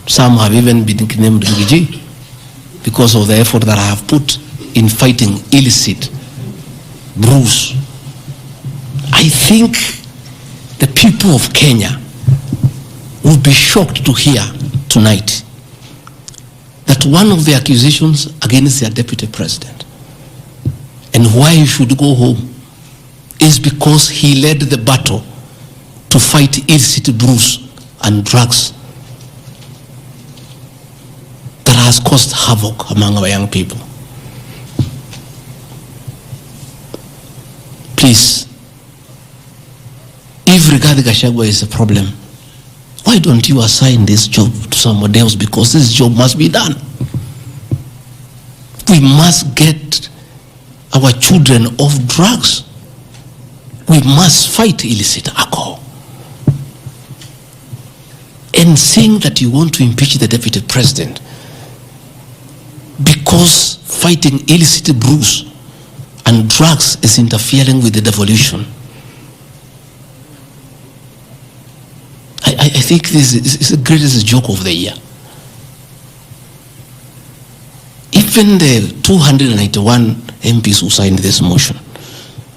Some have even been named Gigi because of the effort that I have put in fighting illicit brews. I think the people of Kenya will be shocked to hear tonight that one of the accusations against their deputy president and why he should go home is because he led the battle to fight illicit brews and drugs that has caused havoc among our young people. Please, if Rigathi Gachagua is a problem, why don't you assign this job to somebody else? Because this job must be done. We must get our children off drugs. We must fight illicit alcohol. And saying that you want to impeach the deputy president because fighting illicit brews and drugs is interfering with the devolution. I think this is the greatest joke of the year. Even the 291 MPs who signed this motion,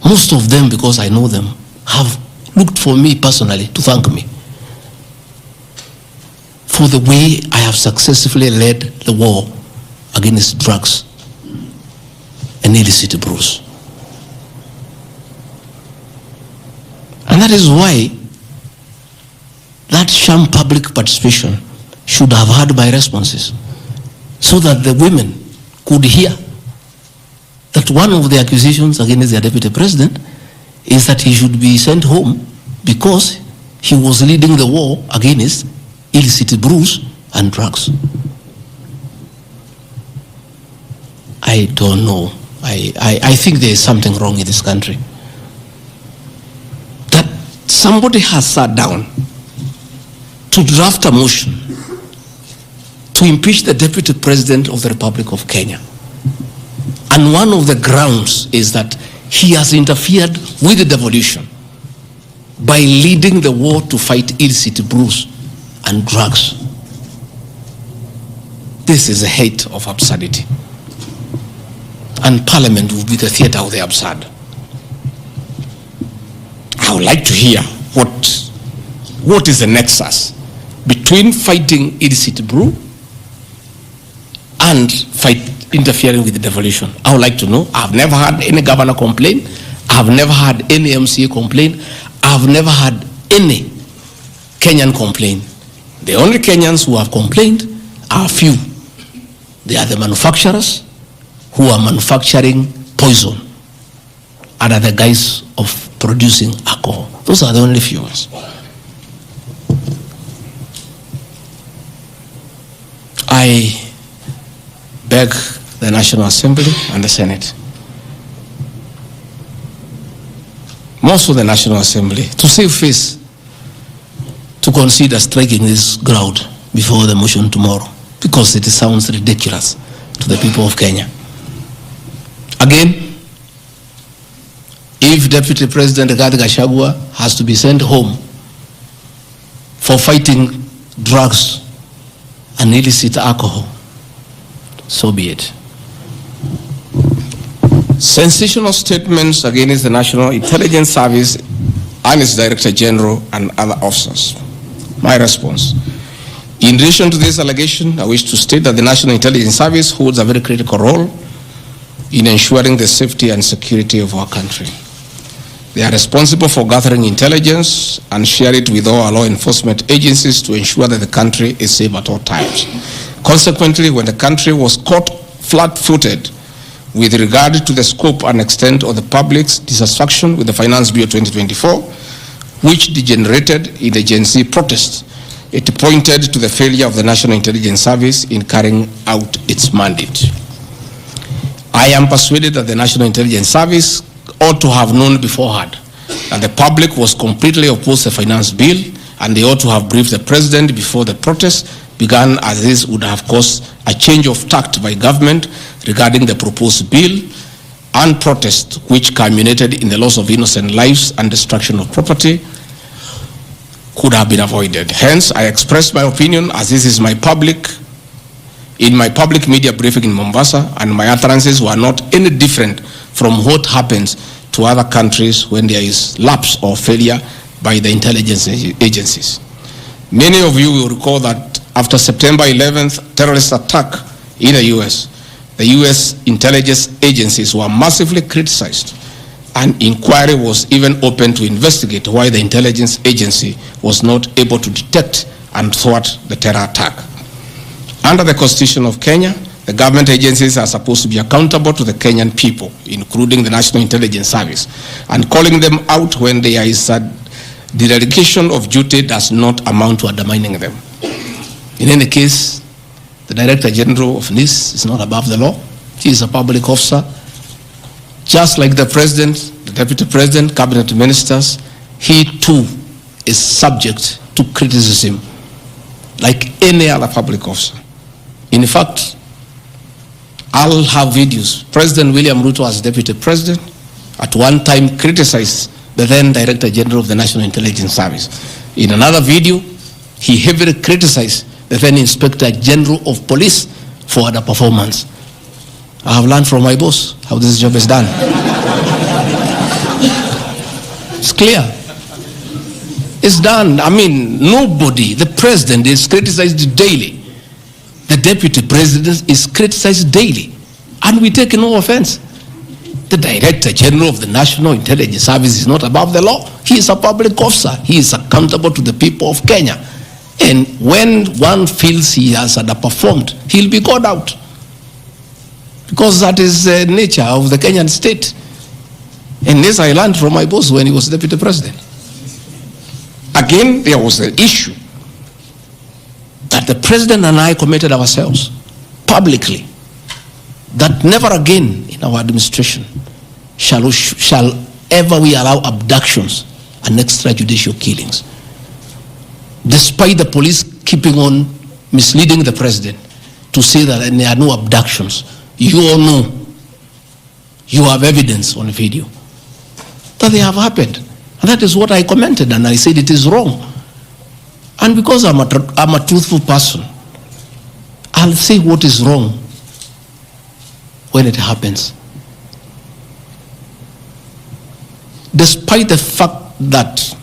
most of them, because I know them, have looked for me personally to thank me for the way I have successfully led the war against drugs and illicit brews. And that is why that sham public participation should have had my responses, so that the women could hear that one of the accusations against the deputy president is that he should be sent home because he was leading the war against illicit brews and drugs. I don't know. I think there is something wrong in this country. That somebody has sat down to draft a motion to impeach the deputy president of the Republic of Kenya. And one of the grounds is that he has interfered with the devolution by leading the war to fight illicit brews and drugs. This is a height of absurdity. And Parliament will be the theater of the absurd. I would like to hear what is the nexus between fighting illicit brew and interfering with the devolution. I would like to know. I've never had any governor complain. I've never had any MCA complain. I've never had any Kenyan complain. The only Kenyans who have complained are few. They are the manufacturers who are manufacturing poison under the guise of producing alcohol. Those are the only few ones. I beg the National Assembly and the Senate, most of the National Assembly, to save face, to consider striking this ground before the motion tomorrow, because it sounds ridiculous to the people of Kenya. Again, if Deputy President Rigathi Gachagua has to be sent home for fighting drugs and illicit alcohol, so be it. Sensational statements against the National Intelligence Service and its Director General and other officers. My response. In relation to this allegation, I wish to state that the National Intelligence Service holds a very critical role in ensuring the safety and security of our country. They are responsible for gathering intelligence and share it with all our law enforcement agencies to ensure that the country is safe at all times. Consequently, when the country was caught flat-footed with regard to the scope and extent of the public's dissatisfaction with the Finance Bill 2024, which degenerated in the Gen Z protests, it pointed to the failure of the National Intelligence Service in carrying out its mandate. I am persuaded that the National Intelligence Service ought to have known beforehand that the public was completely opposed to the Finance Bill, and they ought to have briefed the President before the protests began, as this would have caused a change of tact by government regarding the proposed bill, and protest which culminated in the loss of innocent lives and destruction of property could have been avoided. Hence, I expressed my opinion, as this is in my public media briefing in Mombasa, and my utterances were not any different from what happens to other countries when there is lapse or failure by the intelligence agencies. Many of you will recall that after September 11th terrorist attack in the US, the US intelligence agencies were massively criticized. An inquiry was even opened to investigate why the intelligence agency was not able to detect and thwart the terror attack. Under the Constitution of Kenya, the government agencies are supposed to be accountable to the Kenyan people, including the National Intelligence Service, and calling them out when there is a dereliction of duty does not amount to undermining them. In any case, the Director General of NIS is not above the law. He is a public officer. Just like the President, the Deputy President, Cabinet Ministers, he too is subject to criticism like any other public officer. In fact, I'll have videos. President William Ruto, as Deputy President, at one time criticized the then Director General of the National Intelligence Service. In another video, he heavily criticized the then Inspector General of Police for the performance. I have learned from my boss how this job is done. It's clear. It's done. I mean, nobody, the President is criticized daily. The Deputy President is criticized daily. And we take no offense. The Director General of the National Intelligence Service is not above the law. He is a public officer. He is accountable to the people of Kenya. And when one feels he has underperformed, he'll be called out. Because that is the nature of the Kenyan state. And this I learned from my boss when he was Deputy President. Again, there was the issue that the President and I committed ourselves publicly that never again in our administration shall ever we allow abductions and extrajudicial killings. Despite the police keeping on misleading the President to say that there are no abductions, you all know, you have evidence on video that they have happened. And that is what I commented, and I said it is wrong. And because I'm a truthful person, I'll say what is wrong when it happens. Despite the fact that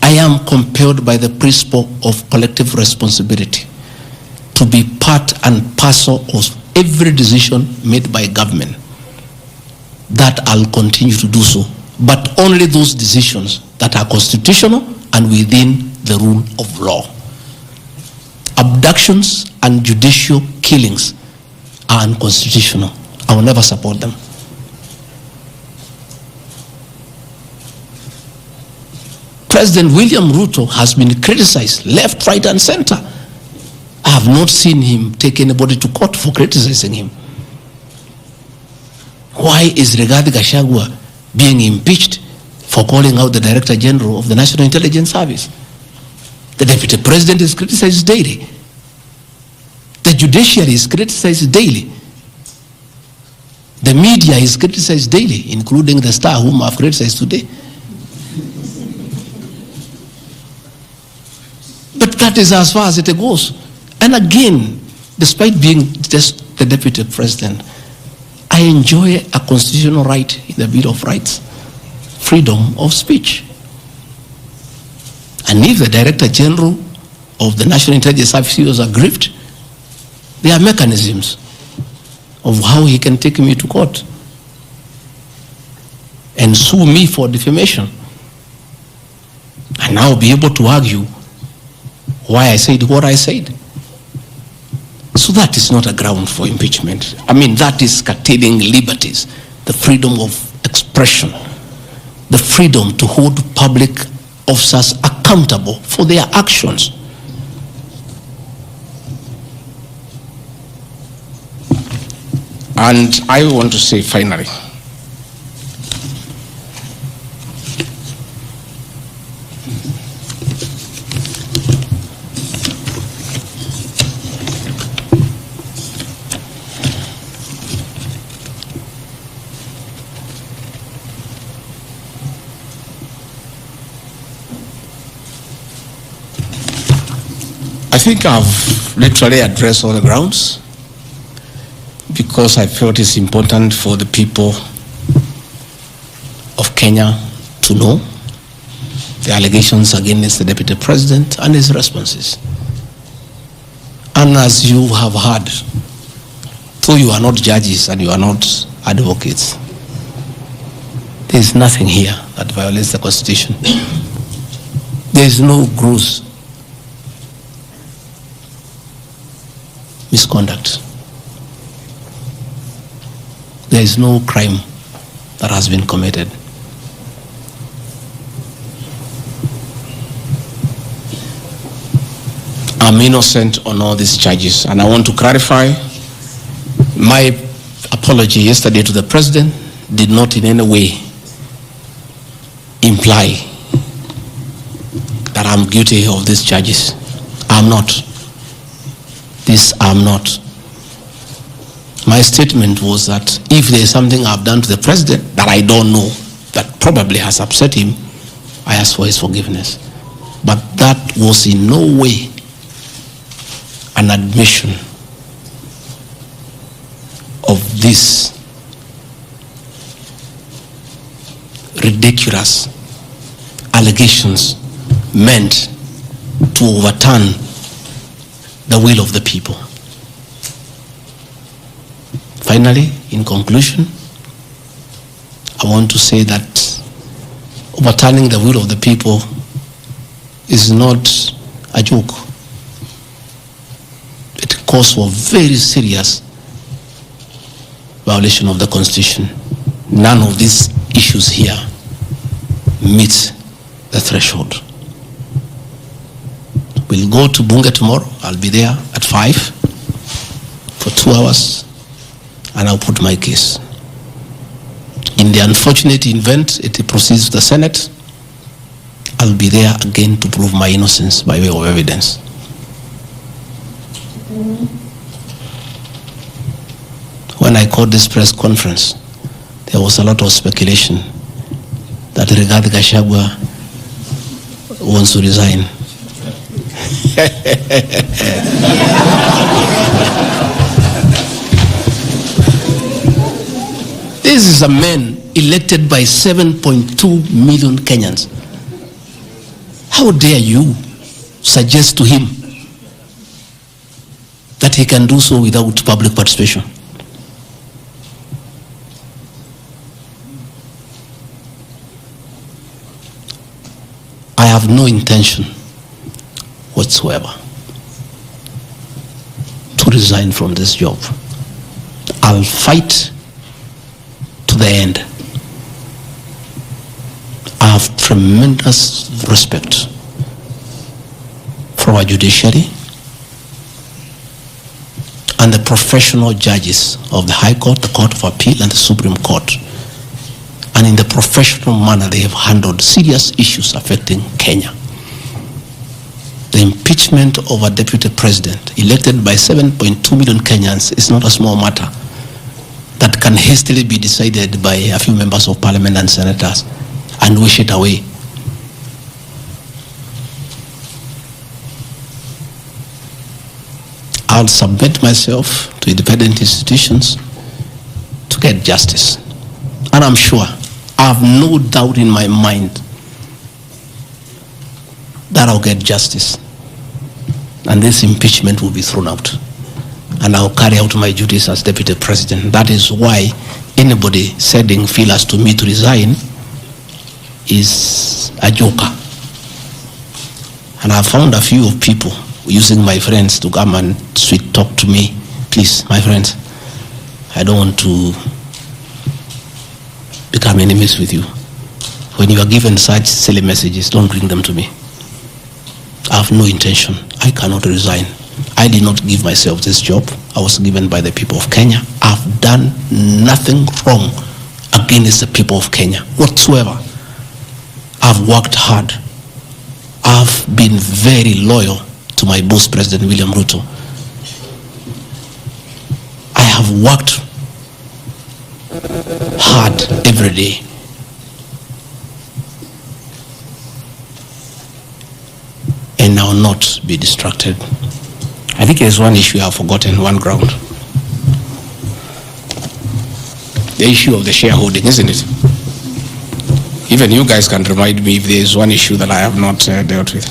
I am compelled by the principle of collective responsibility to be part and parcel of every decision made by government, that I'll continue to do so, but only those decisions that are constitutional and within the rule of law. Abductions and judicial killings are unconstitutional. I will never support them. President William Ruto has been criticized left, right, and center. I have not seen him take anybody to court for criticizing him. Why is Rigathi Gachagua being impeached for calling out the Director General of the National Intelligence Service? The Deputy President is criticized daily. The judiciary is criticized daily. The media is criticized daily, including the Star, whom I've criticized today. But that is as far as it goes. And again, despite being just the Deputy President, I enjoy a constitutional right in the Bill of Rights, freedom of speech. And if the Director General of the National Intelligence Service was aggrieved, there are mechanisms of how he can take me to court and sue me for defamation. And I'll be able to argue why I said what I said. So that is not a ground for impeachment. I mean, that is curtailing liberties, the freedom of expression, the freedom to hold public officers accountable for their actions. And I want to say finally, I think I've literally addressed all the grounds because I felt it's important for the people of Kenya to know the allegations against the Deputy President and his responses. And as you have heard, though you are not judges and you are not advocates, there is nothing here that violates the Constitution. There is no gross misconduct. There is no crime that has been committed. I'm innocent on all these charges, and I want to clarify my apology yesterday to the President did not in any way imply that I'm guilty of these charges. I'm not. This I'm not. My statement was that if there is something I've done to the President that I don't know, that probably has upset him, I ask for his forgiveness. But that was in no way an admission of this ridiculous allegations meant to overturn the will of the people. Finally, in conclusion, I want to say that overturning the will of the people is not a joke. It calls for very serious violation of the Constitution. None of these issues here meet the threshold. We'll go to Bunge tomorrow. I'll be there at 5 for 2 hours, and I'll put my case. In the unfortunate event it proceeds to the Senate, I'll be there again to prove my innocence by way of evidence. When I called this press conference, there was a lot of speculation that Rigathi Gachagua wants to resign. This is a man elected by 7.2 million Kenyans. How dare you suggest to him that he can do so without public participation? I have no intention whatsoever to resign from this job. I'll fight to the end. I have tremendous respect for our judiciary and the professional judges of the High Court, the Court of Appeal, and the Supreme Court. And in the professional manner, they have handled serious issues affecting Kenya. The impeachment of a deputy president elected by 7.2 million Kenyans is not a small matter that can hastily be decided by a few members of parliament and senators and wish it away. I'll submit myself to independent institutions to get justice. And I'm sure, I have no doubt in my mind that I'll get justice. And this impeachment will be thrown out. And I'll carry out my duties as deputy president. That is why anybody sending feelers to me to resign is a joker. And I found a few of people using my friends to come and sweet talk to me. Please, my friends, I don't want to become enemies with you. When you are given such silly messages, don't bring them to me. I have no intention. I cannot resign. I did not give myself this job. I was given by the people of Kenya. I've done nothing wrong against the people of Kenya whatsoever. I've worked hard. I've been very loyal to my boss, President William Ruto. I have worked hard every day. And I will not be distracted. I think there's one issue I've forgotten, one ground. The issue of the shareholding, isn't it? Even you guys can remind me if there is one issue that I have not dealt with.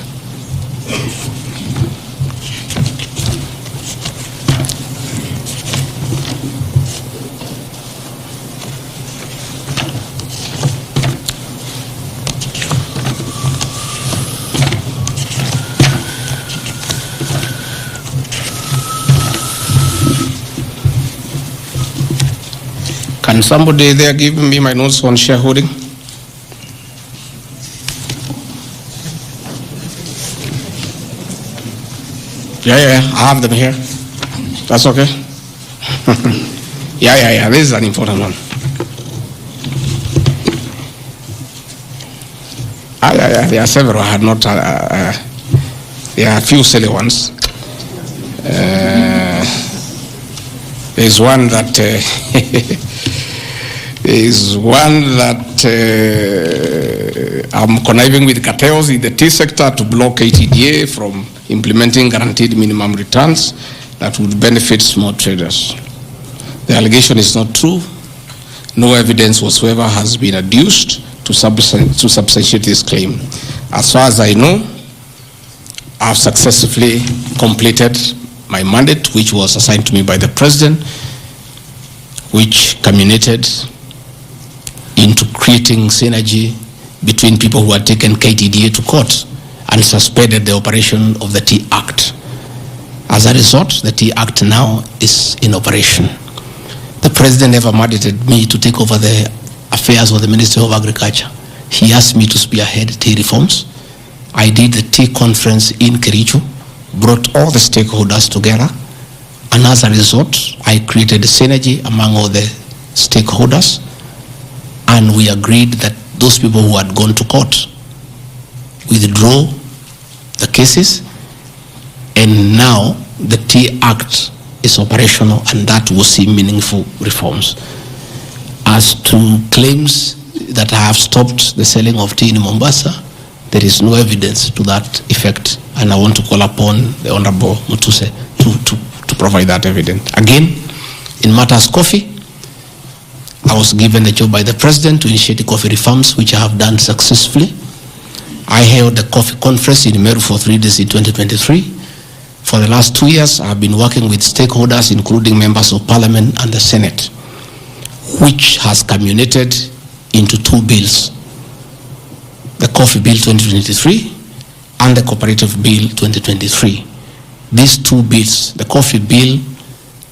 Can somebody there give me my notes on shareholding? Yeah, I have them here. That's okay. Yeah, this is an important one. Yeah, there are several. I had not, there are a few silly ones. There's one that, I'm conniving with cartels in the tea sector to block ATDA from implementing guaranteed minimum returns that would benefit small traders. The allegation is not true. No evidence whatsoever has been adduced to substantiate this claim. As far as I know, I've successfully completed my mandate, which was assigned to me by the President, which culminated into creating synergy between people who had taken KTDA to court and suspended the operation of the Tea Act. As a result, the Tea Act now is in operation. The President never mandated me to take over the affairs of the Ministry of Agriculture. He asked me to spearhead tea reforms. I did the tea conference in Kericho, brought all the stakeholders together, and as a result, I created a synergy among all the stakeholders, and we agreed that those people who had gone to court withdraw the cases, and now the Tea Act is operational, and that will see meaningful reforms. As to claims that I have stopped the selling of tea in Mombasa, there is no evidence to that effect, and I want to call upon the Honorable Mutuse to provide that evidence. Again, in matters coffee, I was given the job by the President to initiate the coffee reforms, which I have done successfully. I held the coffee conference in Meru for 3 days in 2023. For the last 2 years, I have been working with stakeholders, including members of Parliament and the Senate, which has culminated into 2 bills: the Coffee Bill 2023 and the Cooperative Bill 2023. These 2 bills, the Coffee Bill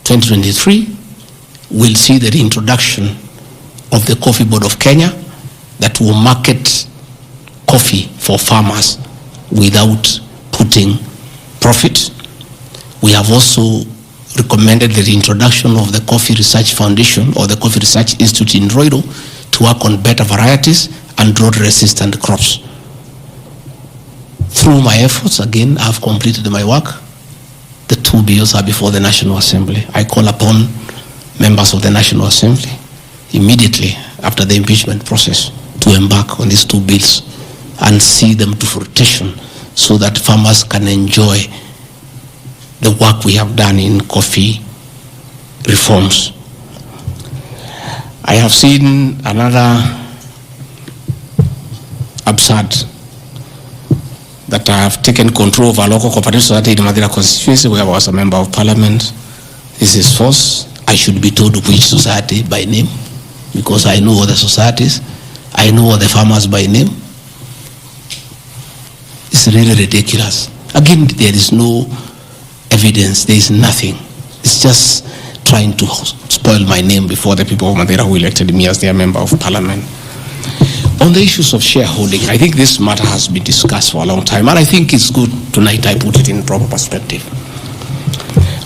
2023, will see the reintroduction of the Coffee Board of Kenya that will market coffee for farmers without putting profit. We have also recommended the reintroduction of the Coffee Research Foundation or the Coffee Research Institute in Ruto to work on better varieties and drought-resistant crops. Through my efforts, again, I've completed my work. The 2 bills are before the National Assembly. I call upon members of the National Assembly immediately after the impeachment process to embark on these 2 bills and see them to fruition so that farmers can enjoy the work we have done in coffee reforms. I have seen another absurd, that I have taken control of a local cooperative society in Madira constituency where I was a member of Parliament. This is false. I should be told which society by name, because I know all the societies. I know all the farmers by name. is really ridiculous. Again, there is no evidence, there is nothing. It's just trying to spoil my name before the people of Madeira who elected me as their member of parliament. On the issues of shareholding, I think this matter has been discussed for a long time, and I think it's good tonight I put it in proper perspective.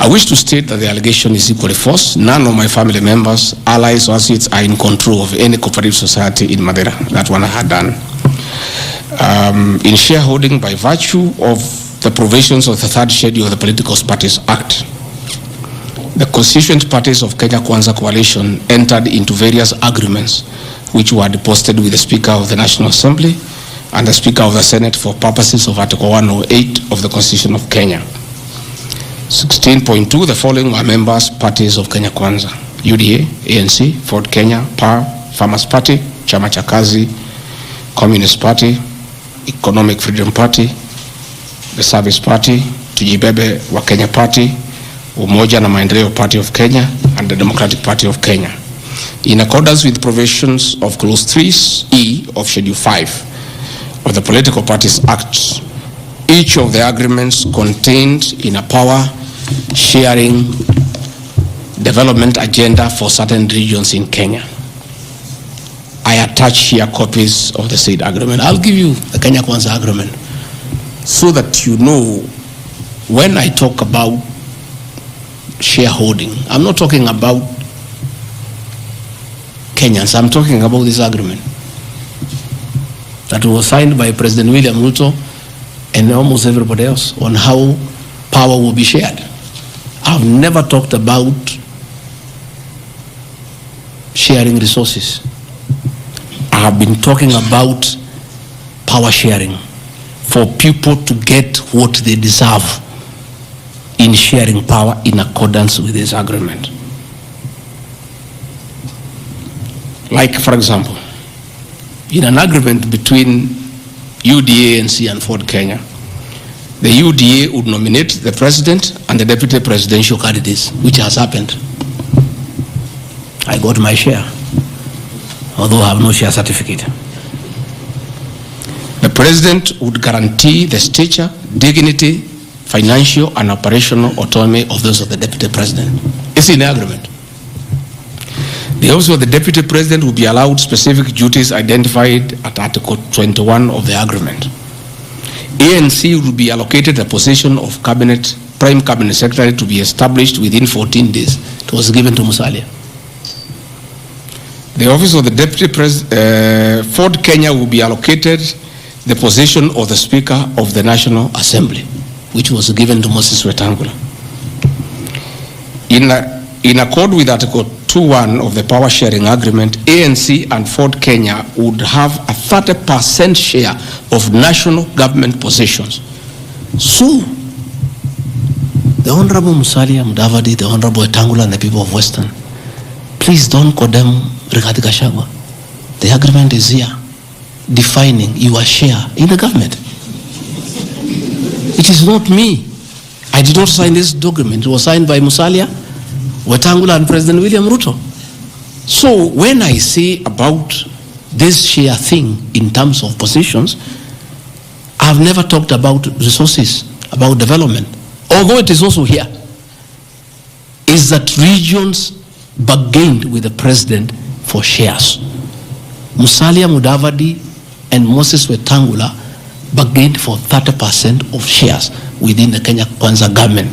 I wish to state that the allegation is equally false. None of my family members, allies, or associates are in control of any cooperative society in Madeira. That one I had done. In shareholding by virtue of the provisions of the third schedule of the Political Parties Act, the constituent parties of Kenya Kwanza Coalition entered into various agreements which were deposited with the Speaker of the National Assembly and the Speaker of the Senate for purposes of Article 108 of the Constitution of Kenya. 16.2, the following are members parties of Kenya Kwanza: UDA, ANC, Ford Kenya, PAR, Farmers Party, Chama cha Kazi, Communist Party, Economic Freedom Party, the Service Party, Tujibebe wa Kenya Party, Umoja na Maendeleo Party of Kenya, and the Democratic Party of Kenya. In accordance with provisions of Clause 3E of Schedule 5 of the Political Parties Act, each of the agreements contained in a power-sharing development agenda for certain regions in Kenya. I attach here copies of the said agreement. I'll give you the Kenya Kwanza agreement so that you know when I talk about shareholding, I'm not talking about Kenyans, I'm talking about this agreement that was signed by President William Ruto and almost everybody else on how power will be shared. I've never talked about sharing resources. I have been talking about power sharing for people to get what they deserve in sharing power in accordance with this agreement. Like, for example, in an agreement between UDA, ANC, and Ford Kenya, the UDA would nominate the president and the deputy presidential candidates, which has happened. I got my share, although I have no share certificate. The president would guarantee the stature, dignity, financial and operational autonomy of those of the deputy president. It's in the agreement. The office of the deputy president will be allowed specific duties identified at Article 21 of the agreement. ANC will be allocated a position of prime cabinet secretary to be established within 14 days. It was given to Musalia. The office of the deputy president, Ford Kenya will be allocated the position of the Speaker of the National Assembly, which was given to Moses Wetangula. In accord with Article 2.1 of the Power Sharing Agreement, ANC and Ford Kenya would have a 30% share of national government positions. So, the Honorable Musalia Mudavadi, the Honorable Wetangula, and the people of Western, please don't condemn Rigathi Gachagua. The agreement is here, defining your share in the government. It is not me. I did not sign this document. It was signed by Musalia, Wetangula, and President William Ruto. So when I say about this share thing in terms of positions, I've never talked about resources, about development. Although it is also here, is that regions bargained with the president for shares. Musalia Mudavadi and Moses Wetangula bargained for 30% of shares within the Kenya Kwanza government.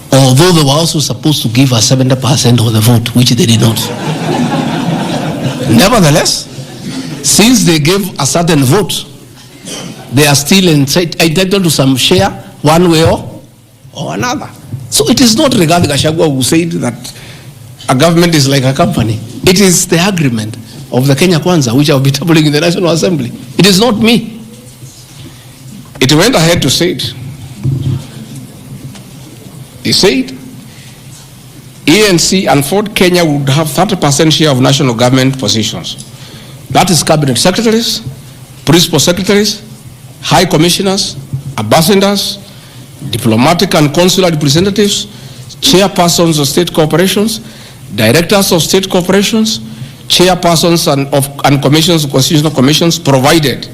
Although they were also supposed to give us 70% of the vote, which they did not. Nevertheless, since they gave a certain vote, they are still entitled to some share one way or another. So it is not Rigathi Gachagua who said that a government is like a company. It is the agreement of the Kenya Kwanza, which I will be tabling in the National Assembly. It is not me. It went ahead to say it. He said, ANC and Ford Kenya would have 30% share of national government positions. That is cabinet secretaries, principal secretaries, high commissioners, ambassadors, diplomatic and consular representatives, chairpersons of state corporations, directors of state corporations, chairpersons and commissions of constitutional commissions, provided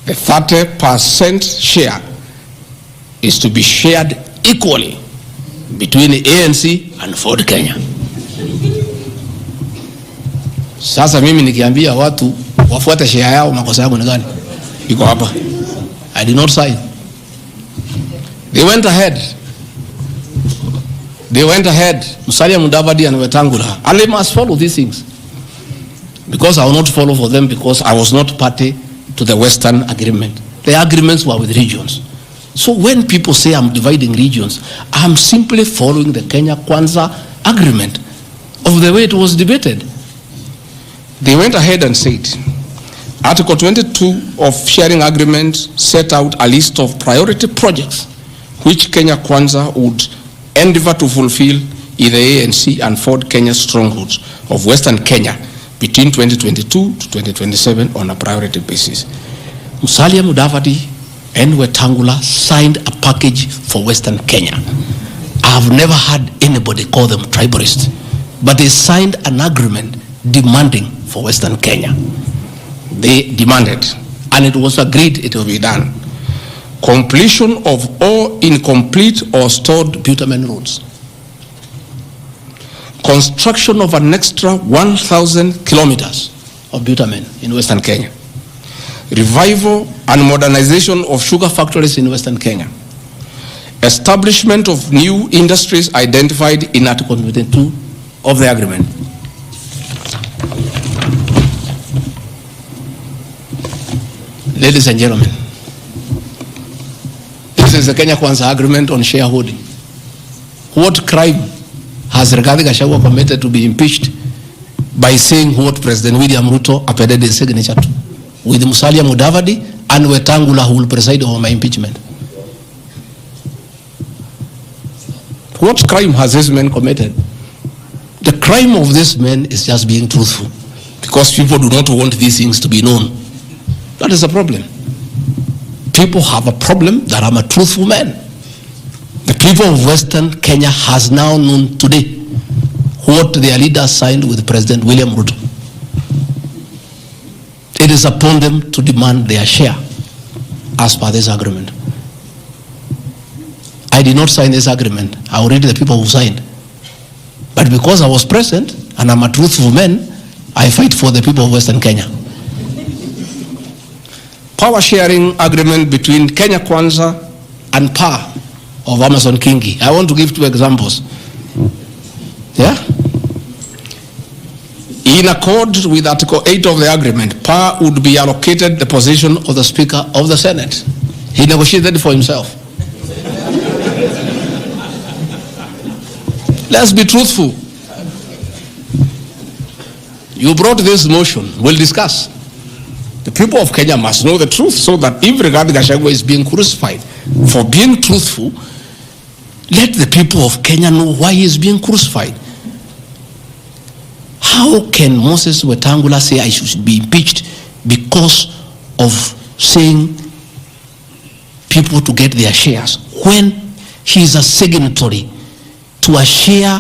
the 30% share is to be shared equally between the ANC and Ford Kenya. Sasa mimi nikiambia watu wafuate share yao, makosa yangu ni gani? Iko hapa. I did not sign. They went ahead. Musalia Mudavadi and Wetangula. And they must follow these things. Because I will not follow for them, because I was not party to the Western agreement. The agreements were with regions. So when people say I'm dividing regions, I'm simply following the Kenya Kwanza agreement of the way it was debated. They went ahead and said, Article 22 of sharing agreement set out a list of priority projects which Kenya Kwanza would endeavor to fulfill in the ANC and Ford Kenya strongholds of Western Kenya between 2022 to 2027 on a priority basis. Musalia Mudavadi and Wetangula signed a package for Western Kenya. I've never had anybody call them tribalists, but they signed an agreement demanding for Western Kenya. They demanded, and it was agreed it will be done, completion of all incomplete or stored bitumen roads, construction of an extra 1,000 kilometers of bitumen in Western Kenya, revival and modernization of sugar factories in Western Kenya, establishment of new industries identified in Article 22 of the agreement. Ladies and gentlemen, this is the Kenya Kwanza agreement on shareholding. What crime has Rigathi Gachagua committed to be impeached by saying what President William Ruto appended his signature to, with Musalia Mudavadi and Wetangula, who will preside over my impeachment? What crime has this man committed? The crime of this man is just being truthful, because people do not want these things to be known. That is the problem. People have a problem that I'm a truthful man. The people of Western Kenya has now known today what their leaders signed with President William Ruto. It is upon them to demand their share as per this agreement. I did not sign this agreement. I will read the people who signed. But because I was present and I'm a truthful man, I fight for the people of Western Kenya. Power sharing agreement between Kenya Kwanza and PAR of Amason Kingi. I want to give two examples. Yeah? In accord with Article 8 of the agreement, PAR would be allocated the position of the Speaker of the Senate. He negotiated for himself. Let's be truthful. You brought this motion. We'll discuss. The people of Kenya must know the truth, so that if Rigathi Gachagua is being crucified for being truthful, let the people of Kenya know why he is being crucified. How can Moses Wetangula say I should be impeached because of saying people to get their shares, when he is a signatory to a share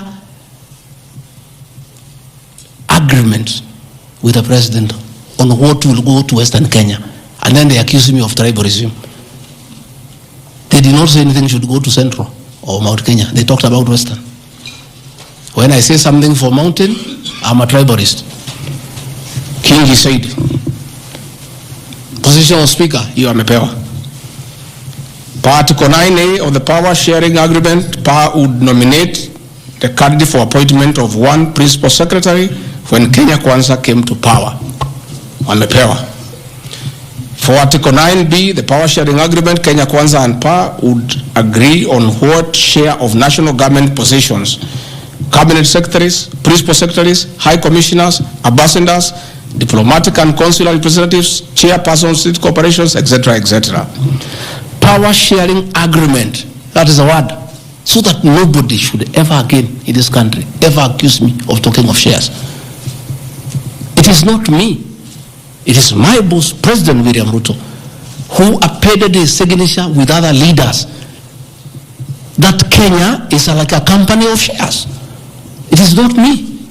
agreement with the president on what will go to Western Kenya? And then they accuse me of tribalism. They did not say anything should go to Central or Mount Kenya. They talked about Western. When I say something for Mountain, I'm a tribalist. Kingi said, position of Speaker, you are amepewa. Article 9A of the Power Sharing Agreement, PAR would nominate the candidate for appointment of one principal secretary when Kenya Kwanza came to power. Amepewa. For Article 9B, the Power Sharing Agreement, Kenya Kwanza and PAR would agree on what share of national government positions, cabinet secretaries, principal secretaries, high commissioners, ambassadors, diplomatic and consular representatives, chairpersons, state corporations, etc., etc. Power sharing agreement, that is a word, so that nobody should ever again in this country ever accuse me of talking of shares. It is not me. It is my boss, President William Ruto, who appended his signature with other leaders that Kenya is like a company of shares. It is not me.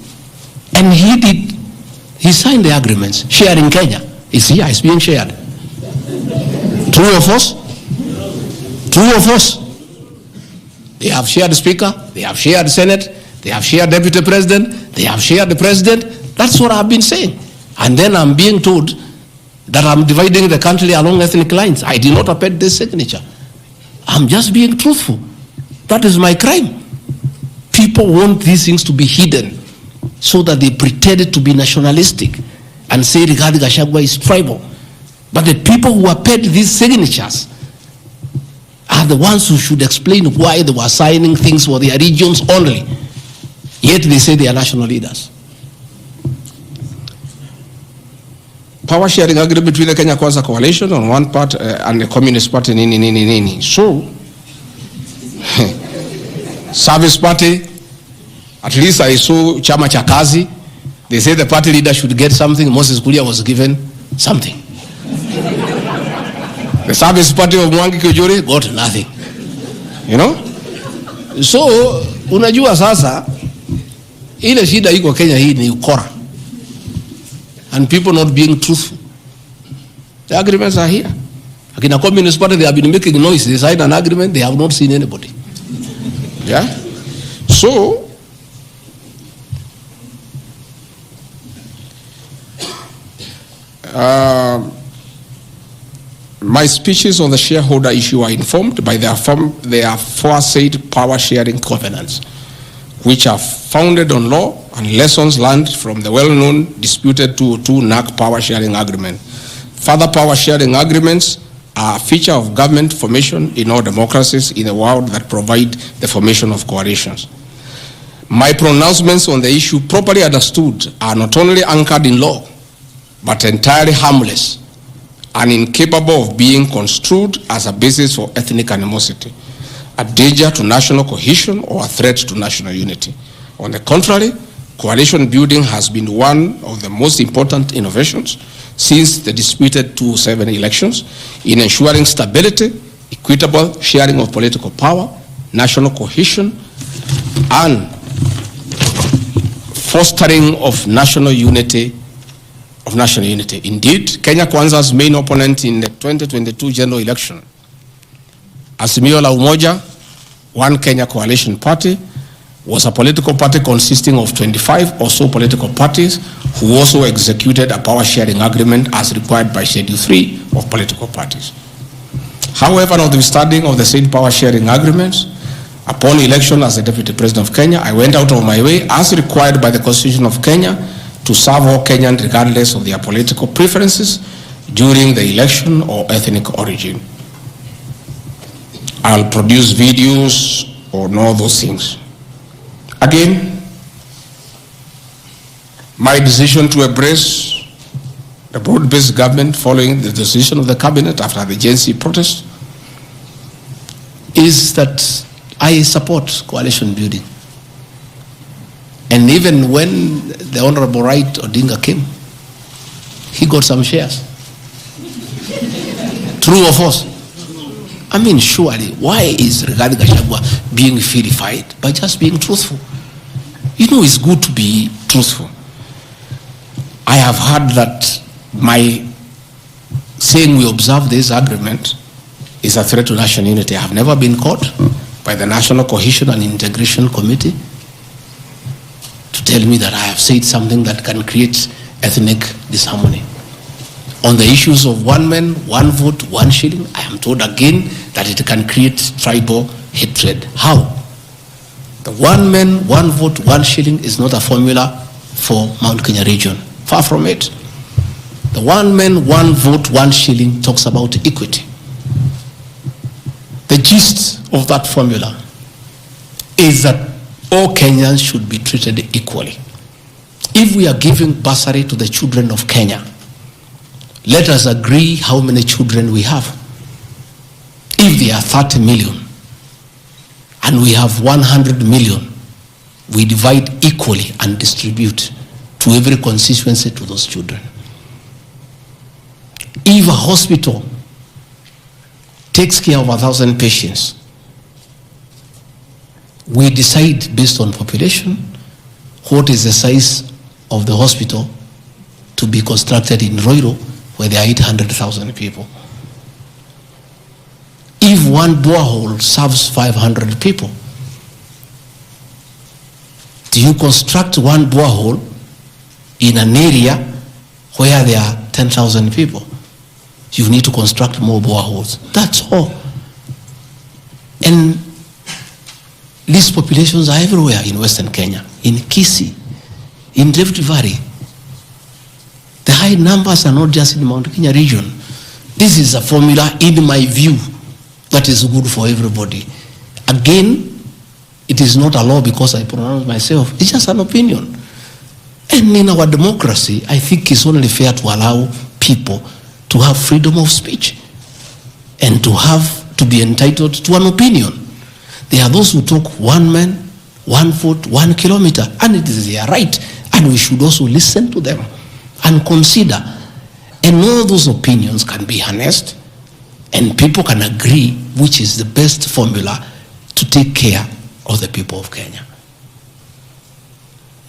And he signed the agreements. Sharing Kenya is here, it's being shared. True or false? True or false? They have shared speaker, they have shared Senate, they have shared deputy president, they have shared the president. That's what I've been saying. And then I'm being told that I'm dividing the country along ethnic lines. I did not append this signature. I'm just being truthful. That is my crime. People want these things to be hidden so that they pretend to be nationalistic and say Rigathi Gachagua is tribal. But the people who append these signatures are the ones who should explain why they were signing things for their regions only. Yet they say they are national leaders. Power sharing agreement between the Kenya Kwanza coalition on one part and the Communist Party nini. So, Service Party, at least I saw Chama cha Kazi. They say the party leader should get something. Moses Kuria was given something. The Service Party of Mwangi Kujuri got nothing. You know? So, unajua sasa, ile shida iko Kenya hii ni ukora. And people not being truthful. The agreements are here. Like in a Communist Party, they have been making noise. They signed an agreement, they have not seen anybody. Yeah? So, my speeches on the shareholder issue are informed by their aforesaid power sharing covenants, which are founded on law and lessons learned from the well-known disputed 202 NAC power sharing agreement. Further power sharing agreements are a feature of government formation in all democracies in the world that provide the formation of coalitions. My pronouncements on the issue, properly understood, are not only anchored in law, but entirely harmless and incapable of being construed as a basis for ethnic animosity, a danger to national cohesion, or a threat to national unity. On the contrary, coalition building has been one of the most important innovations since the disputed 2007 elections in ensuring stability, equitable sharing of political power, national cohesion, and fostering of national unity. Indeed, Kenya Kwanza's main opponent in the 2022 general election, Azimio la Umoja, One Kenya Coalition Party, was a political party consisting of 25 or so political parties who also executed a power sharing agreement as required by Schedule 3 of political parties. However, notwithstanding of the same power sharing agreements, upon election as the Deputy President of Kenya, I went out of my way, as required by the Constitution of Kenya, to serve all Kenyans regardless of their political preferences during the election or ethnic origin. I'll produce videos on all those things. Again, my decision to embrace the broad-based government following the decision of the cabinet after the Gen Z protest is that I support coalition building. And even when the Honorable Right Odinga came, he got some shares. True or false? I mean, surely, why is Rigathi Gachagua being vilified by just being truthful? You know, it's good to be truthful. I have heard that my saying we observe this agreement is a threat to national unity. I have never been caught by the National Cohesion and Integration Committee to tell me that I have said something that can create ethnic disharmony. On the issues of one man, one vote, one shilling, I am told again that it can create tribal hatred. How? The one man, one vote, one shilling is not a formula for Mount Kenya region. Far from it. The one man, one vote, one shilling talks about equity. The gist of that formula is that all Kenyans should be treated equally. If we are giving bursary to the children of Kenya, let us agree how many children we have. If there are 30 million and we have 100 million, we divide equally and distribute to every constituency to those children. If a hospital takes care of 1,000 patients, we decide based on population what is the size of the hospital to be constructed in Ruto, where there are 800,000 people. one borehole serves 500 people, do you construct one borehole in an area where there are 10,000 people? You need to construct more boreholes. That's all. And these populations are everywhere in Western Kenya, in Kisii, in Rift Valley. The high numbers are not just in Mount Kenya region. This is a formula, in my view, that is good for everybody. Again, it is not a law because I pronounce myself. It's just an opinion. And in our democracy, I think it's only fair to allow people to have freedom of speech and to be entitled to an opinion. There are those who talk 1 man, 1 foot, 1 kilometer, and it is their right. And we should also listen to them and consider. And all those opinions can be harnessed, and people can agree which is the best formula to take care of the people of Kenya.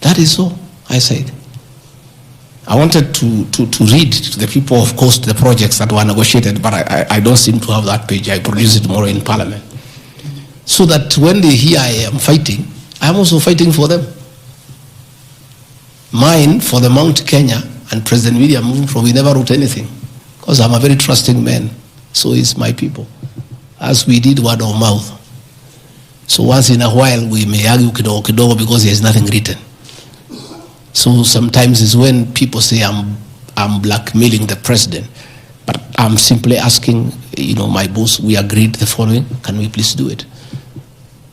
That is all I said. I wanted to read to the people, of course, the projects that were negotiated, but I don't seem to have that page. I produce it tomorrow in Parliament. So that when they hear I am fighting, I am also fighting for them. Mine, for the Mount Kenya, and President William Ruto, we never wrote anything, because I'm a very trusting man. So is my people, as we did word of mouth. So once in a while we may argue kidogo kidogo because there is nothing written. So sometimes it's when people say I'm blackmailing the president, but I'm simply asking, my boss, we agreed the following, can we please do it?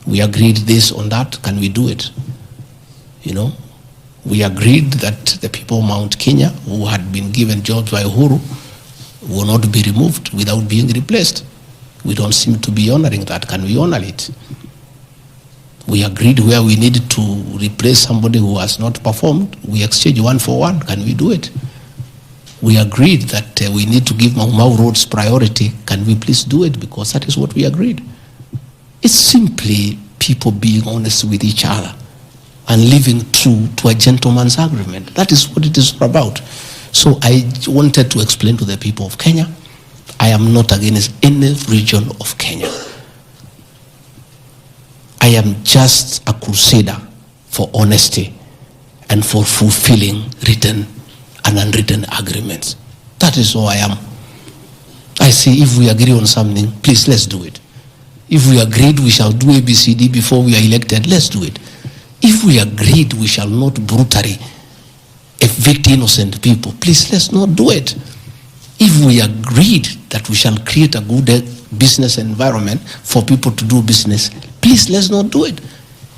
We agreed this on that, can we do it? We agreed that the people of Mount Kenya who had been given jobs by Uhuru will not be removed without being replaced. We don't seem to be honoring that. Can we honor it? We agreed where we needed to replace somebody who has not performed, we exchange 1 for 1. Can we do it? We agreed that we need to give Mau Mau roads priority. Can we please do it? Because that is what we agreed. It's simply people being honest with each other and living true to a gentleman's agreement. That is what it is about. So I wanted to explain to the people of Kenya, I am not against any region of Kenya. I am just a crusader for honesty and for fulfilling written and unwritten agreements. That is all I am. I say if we agree on something, please let's do it. If we agreed we shall do ABCD before we are elected, let's do it. If we agreed we shall not brutally evict innocent people, please let's not do it. If we agreed that we shall create a good business environment for people to do business, please let's not do it.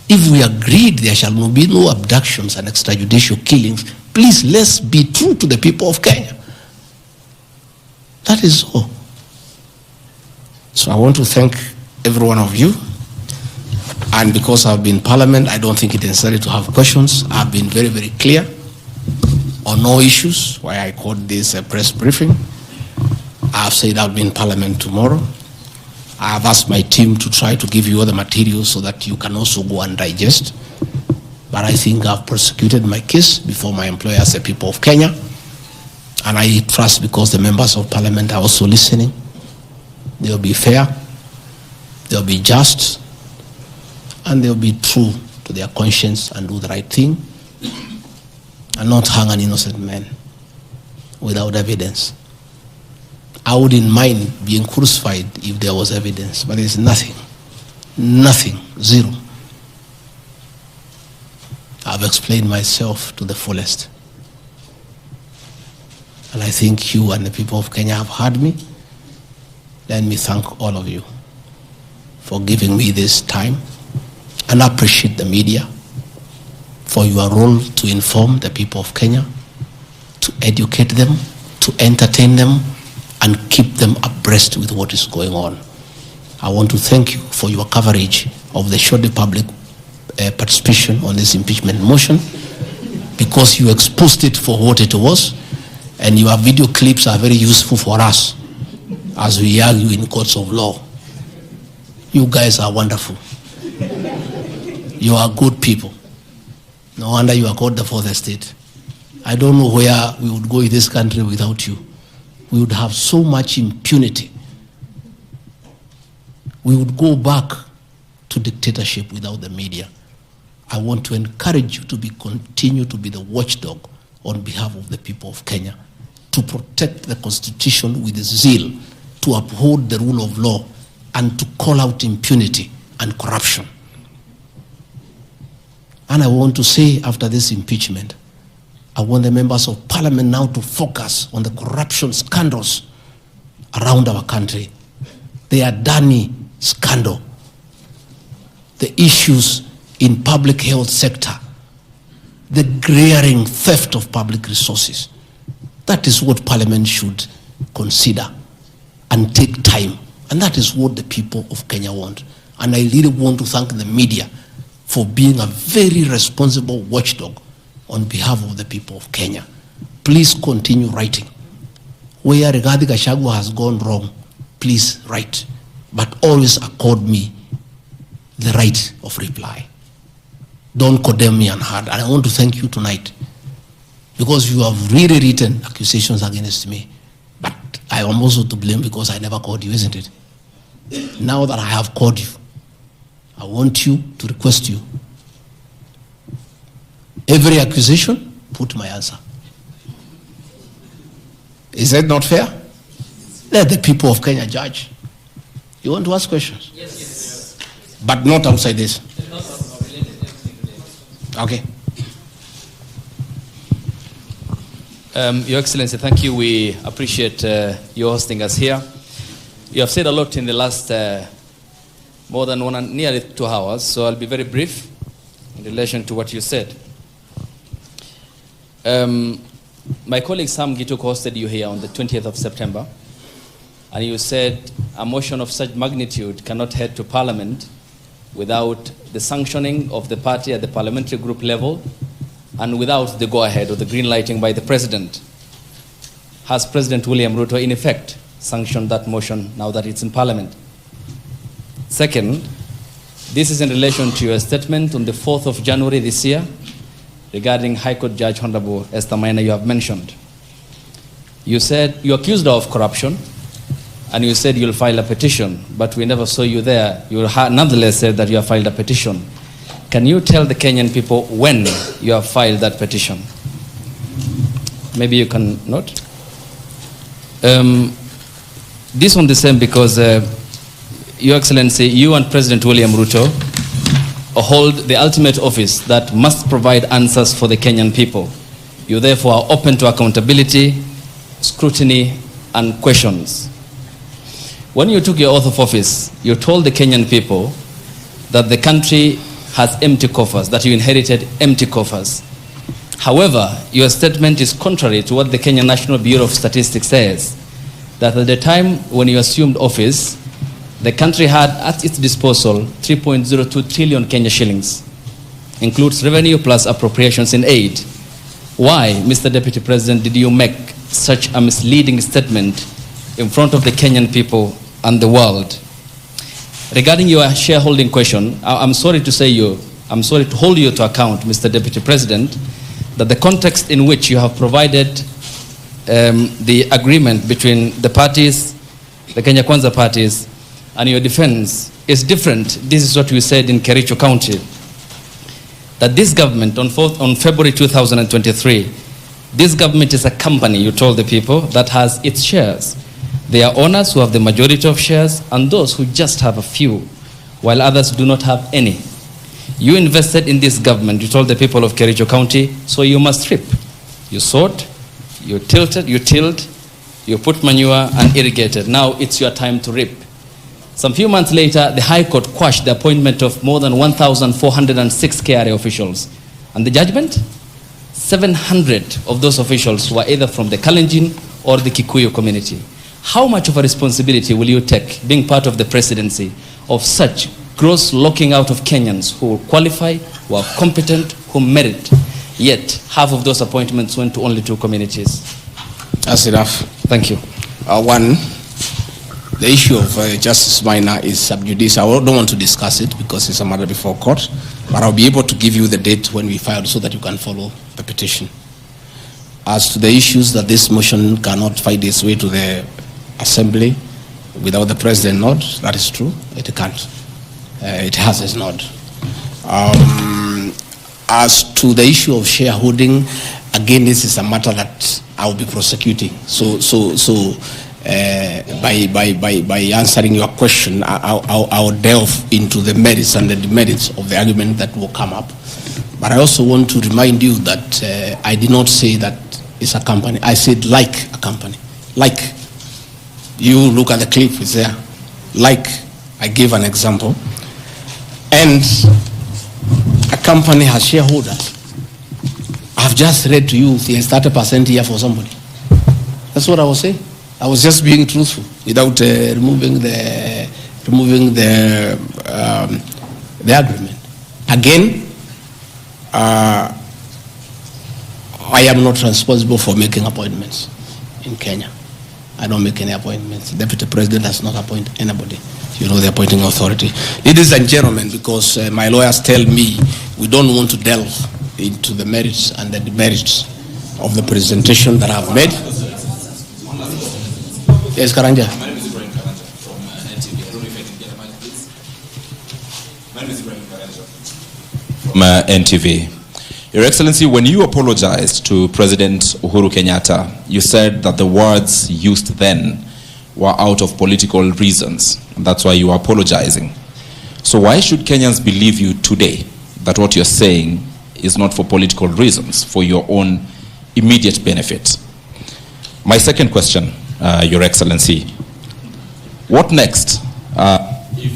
If we agreed there shall be no abductions and extrajudicial killings, please let's be true to the people of Kenya. That is all. So I want to thank every one of you. And because I've been in Parliament, I don't think it is necessary to have questions. I've been very, very clear on no issues, why I called this a press briefing. I've said I'll be in Parliament tomorrow. I've asked my team to try to give you all the materials so that you can also go and digest. But I think I've prosecuted my case before my employers, the people of Kenya. And I trust because the members of Parliament are also listening. They'll be fair, they'll be just, and they'll be true to their conscience and do the right thing, and not hang an innocent man without evidence. I wouldn't mind being crucified if there was evidence, but there's nothing, zero. I've explained myself to the fullest. And I think you and the people of Kenya have heard me. Let me thank all of you for giving me this time, and appreciate the media for your role to inform the people of Kenya, to educate them, to entertain them, and keep them abreast with what is going on. I want to thank you for your coverage of the shoddy public participation on this impeachment motion, because you exposed it for what it was, and your video clips are very useful for us as we argue in courts of law. You guys are wonderful. You are good people. No wonder you are called the fourth estate. I don't know where we would go in this country without you. We would have so much impunity. we would go back to dictatorship without the media. I want to encourage you to continue to be the watchdog on behalf of the people of Kenya, to protect the Constitution with zeal, to uphold the rule of law, and to call out impunity and corruption. And I want to say, after this impeachment, I want the members of parliament now to focus on the corruption scandals around our country. The Adani scandal, the issues in public health sector, the glaring theft of public resources. That is what parliament should consider and take time. And that is what the people of Kenya want. And I really want to thank the media for being a very responsible watchdog on behalf of the people of Kenya. Please continue writing. Where Rigathi Gachagua has gone wrong, please write. But always accord me the right of reply. Don't condemn me unheard. And I want to thank you tonight, because you have really written accusations against me. But I am also to blame because I never called you, isn't it? Now that I have called you, I want you to request you. Every accusation, put my answer. Is that not fair? Let the people of Kenya judge. You want to ask questions? Yes. But not outside this. Okay. Your Excellency, thank you. We appreciate you hosting us here. You have said a lot in the last more than nearly 2 hours, so I'll be very brief in relation to what you said. My colleague Sam Gituk hosted you here on the 20th of September, and you said a motion of such magnitude cannot head to Parliament without the sanctioning of the party at the parliamentary group level and without the go-ahead or the green lighting by the President. Has President William Ruto in effect sanctioned that motion now that it's in Parliament? Second, this is in relation to your statement on the 4th of January this year regarding High Court Judge Honorable Esther Maina you have mentioned. You said you accused her of corruption, and you said you'll file a petition, but we never saw you there. You nonetheless said that you have filed a petition. Can you tell the Kenyan people when you have filed that petition? Maybe you can note. This one the same because, Your Excellency, you and President William Ruto hold the ultimate office that must provide answers for the Kenyan people. You therefore are open to accountability, scrutiny, and questions. When you took your oath of office, you told the Kenyan people that the country has empty coffers, that you inherited empty coffers. However, your statement is contrary to what the Kenya National Bureau of Statistics says, that at the time when you assumed office, the country had at its disposal 3.02 trillion Kenya shillings, includes revenue plus appropriations in aid. Why, Mr. Deputy President, did you make such a misleading statement in front of the Kenyan people and the world? Regarding your shareholding question, I'm sorry to hold you to account, Mr. Deputy President, that the context in which you have provided the agreement between the parties, the Kenya Kwanza parties, and your defense is different. This is what we said in Kericho County, that this government on February 2023, this government is a company, you told the people, that has its shares. There are owners who have the majority of shares and those who just have a few, while others do not have any. You invested in this government, you told the people of Kericho County, so you must reap. You sowed, you tilled, you put manure and irrigated. Now it's your time to reap. Some few months later, the High Court quashed the appointment of more than 1,406 KRA officials. And the judgment? 700 of those officials were either from the Kalenjin or the Kikuyu community. How much of a responsibility will you take, being part of the presidency, of such gross locking out of Kenyans who qualify, who are competent, who merit, yet half of those appointments went to only 2 communities? That's enough. Thank you. One, the issue of Justice Maina is sub judice. I don't want to discuss it because it's a matter before court, but I'll be able to give you the date when we filed so that you can follow the petition. As to the issues that this motion cannot find its way to the Assembly, without the president nod. That is true. It can't. It has its nod. As to the issue of shareholding, again, this is a matter that I will be prosecuting. By answering your question, I will delve into the merits and the demerits of the argument that will come up. But I also want to remind you that I did not say that it's a company. I said like a company. Like. You look at the clip, it's there. Like, I gave an example. And a company has shareholders. I've just read to you, there's 30% here for somebody. That's what I was saying. I was just being truthful without removing the agreement. Again, I am not responsible for making appointments in Kenya. I don't make any appointments. The Deputy President does not appoint anybody. You know, the appointing authority. Ladies and gentlemen, because my lawyers tell me we don't want to delve into the merits and the demerits of the presentation that I've made. Yes, Karanja. NTV. Your Excellency, when you apologized to President Uhuru Kenyatta, you said that the words used then were out of political reasons, and that's why you are apologizing. So why should Kenyans believe you today that what you're saying is not for political reasons, for your own immediate benefit? My second question, Your Excellency, what next if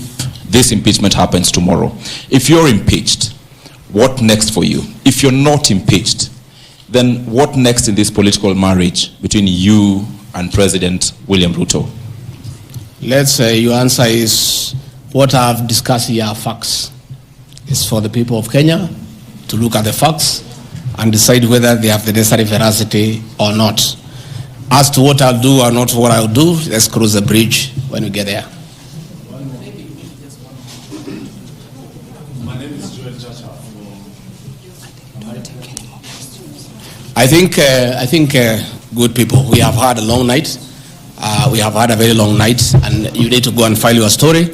this impeachment happens tomorrow? If you're impeached, what next for you? If you're not impeached, then what next in this political marriage between you and President William Ruto? Let's say your answer is what I've discussed here are facts. It's for the people of Kenya to look at the facts and decide whether they have the necessary veracity or not. As to what I'll do or not what I'll do, let's cross the bridge when we get there. I think, good people, we have had a long night. We have had a very long night, and you need to go and file your story.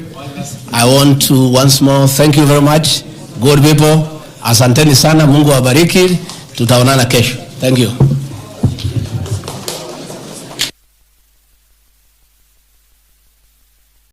I want to once more thank you very much. Good people, asanteni sana, Mungu awabariki. Tutaonana kesho. Thank you.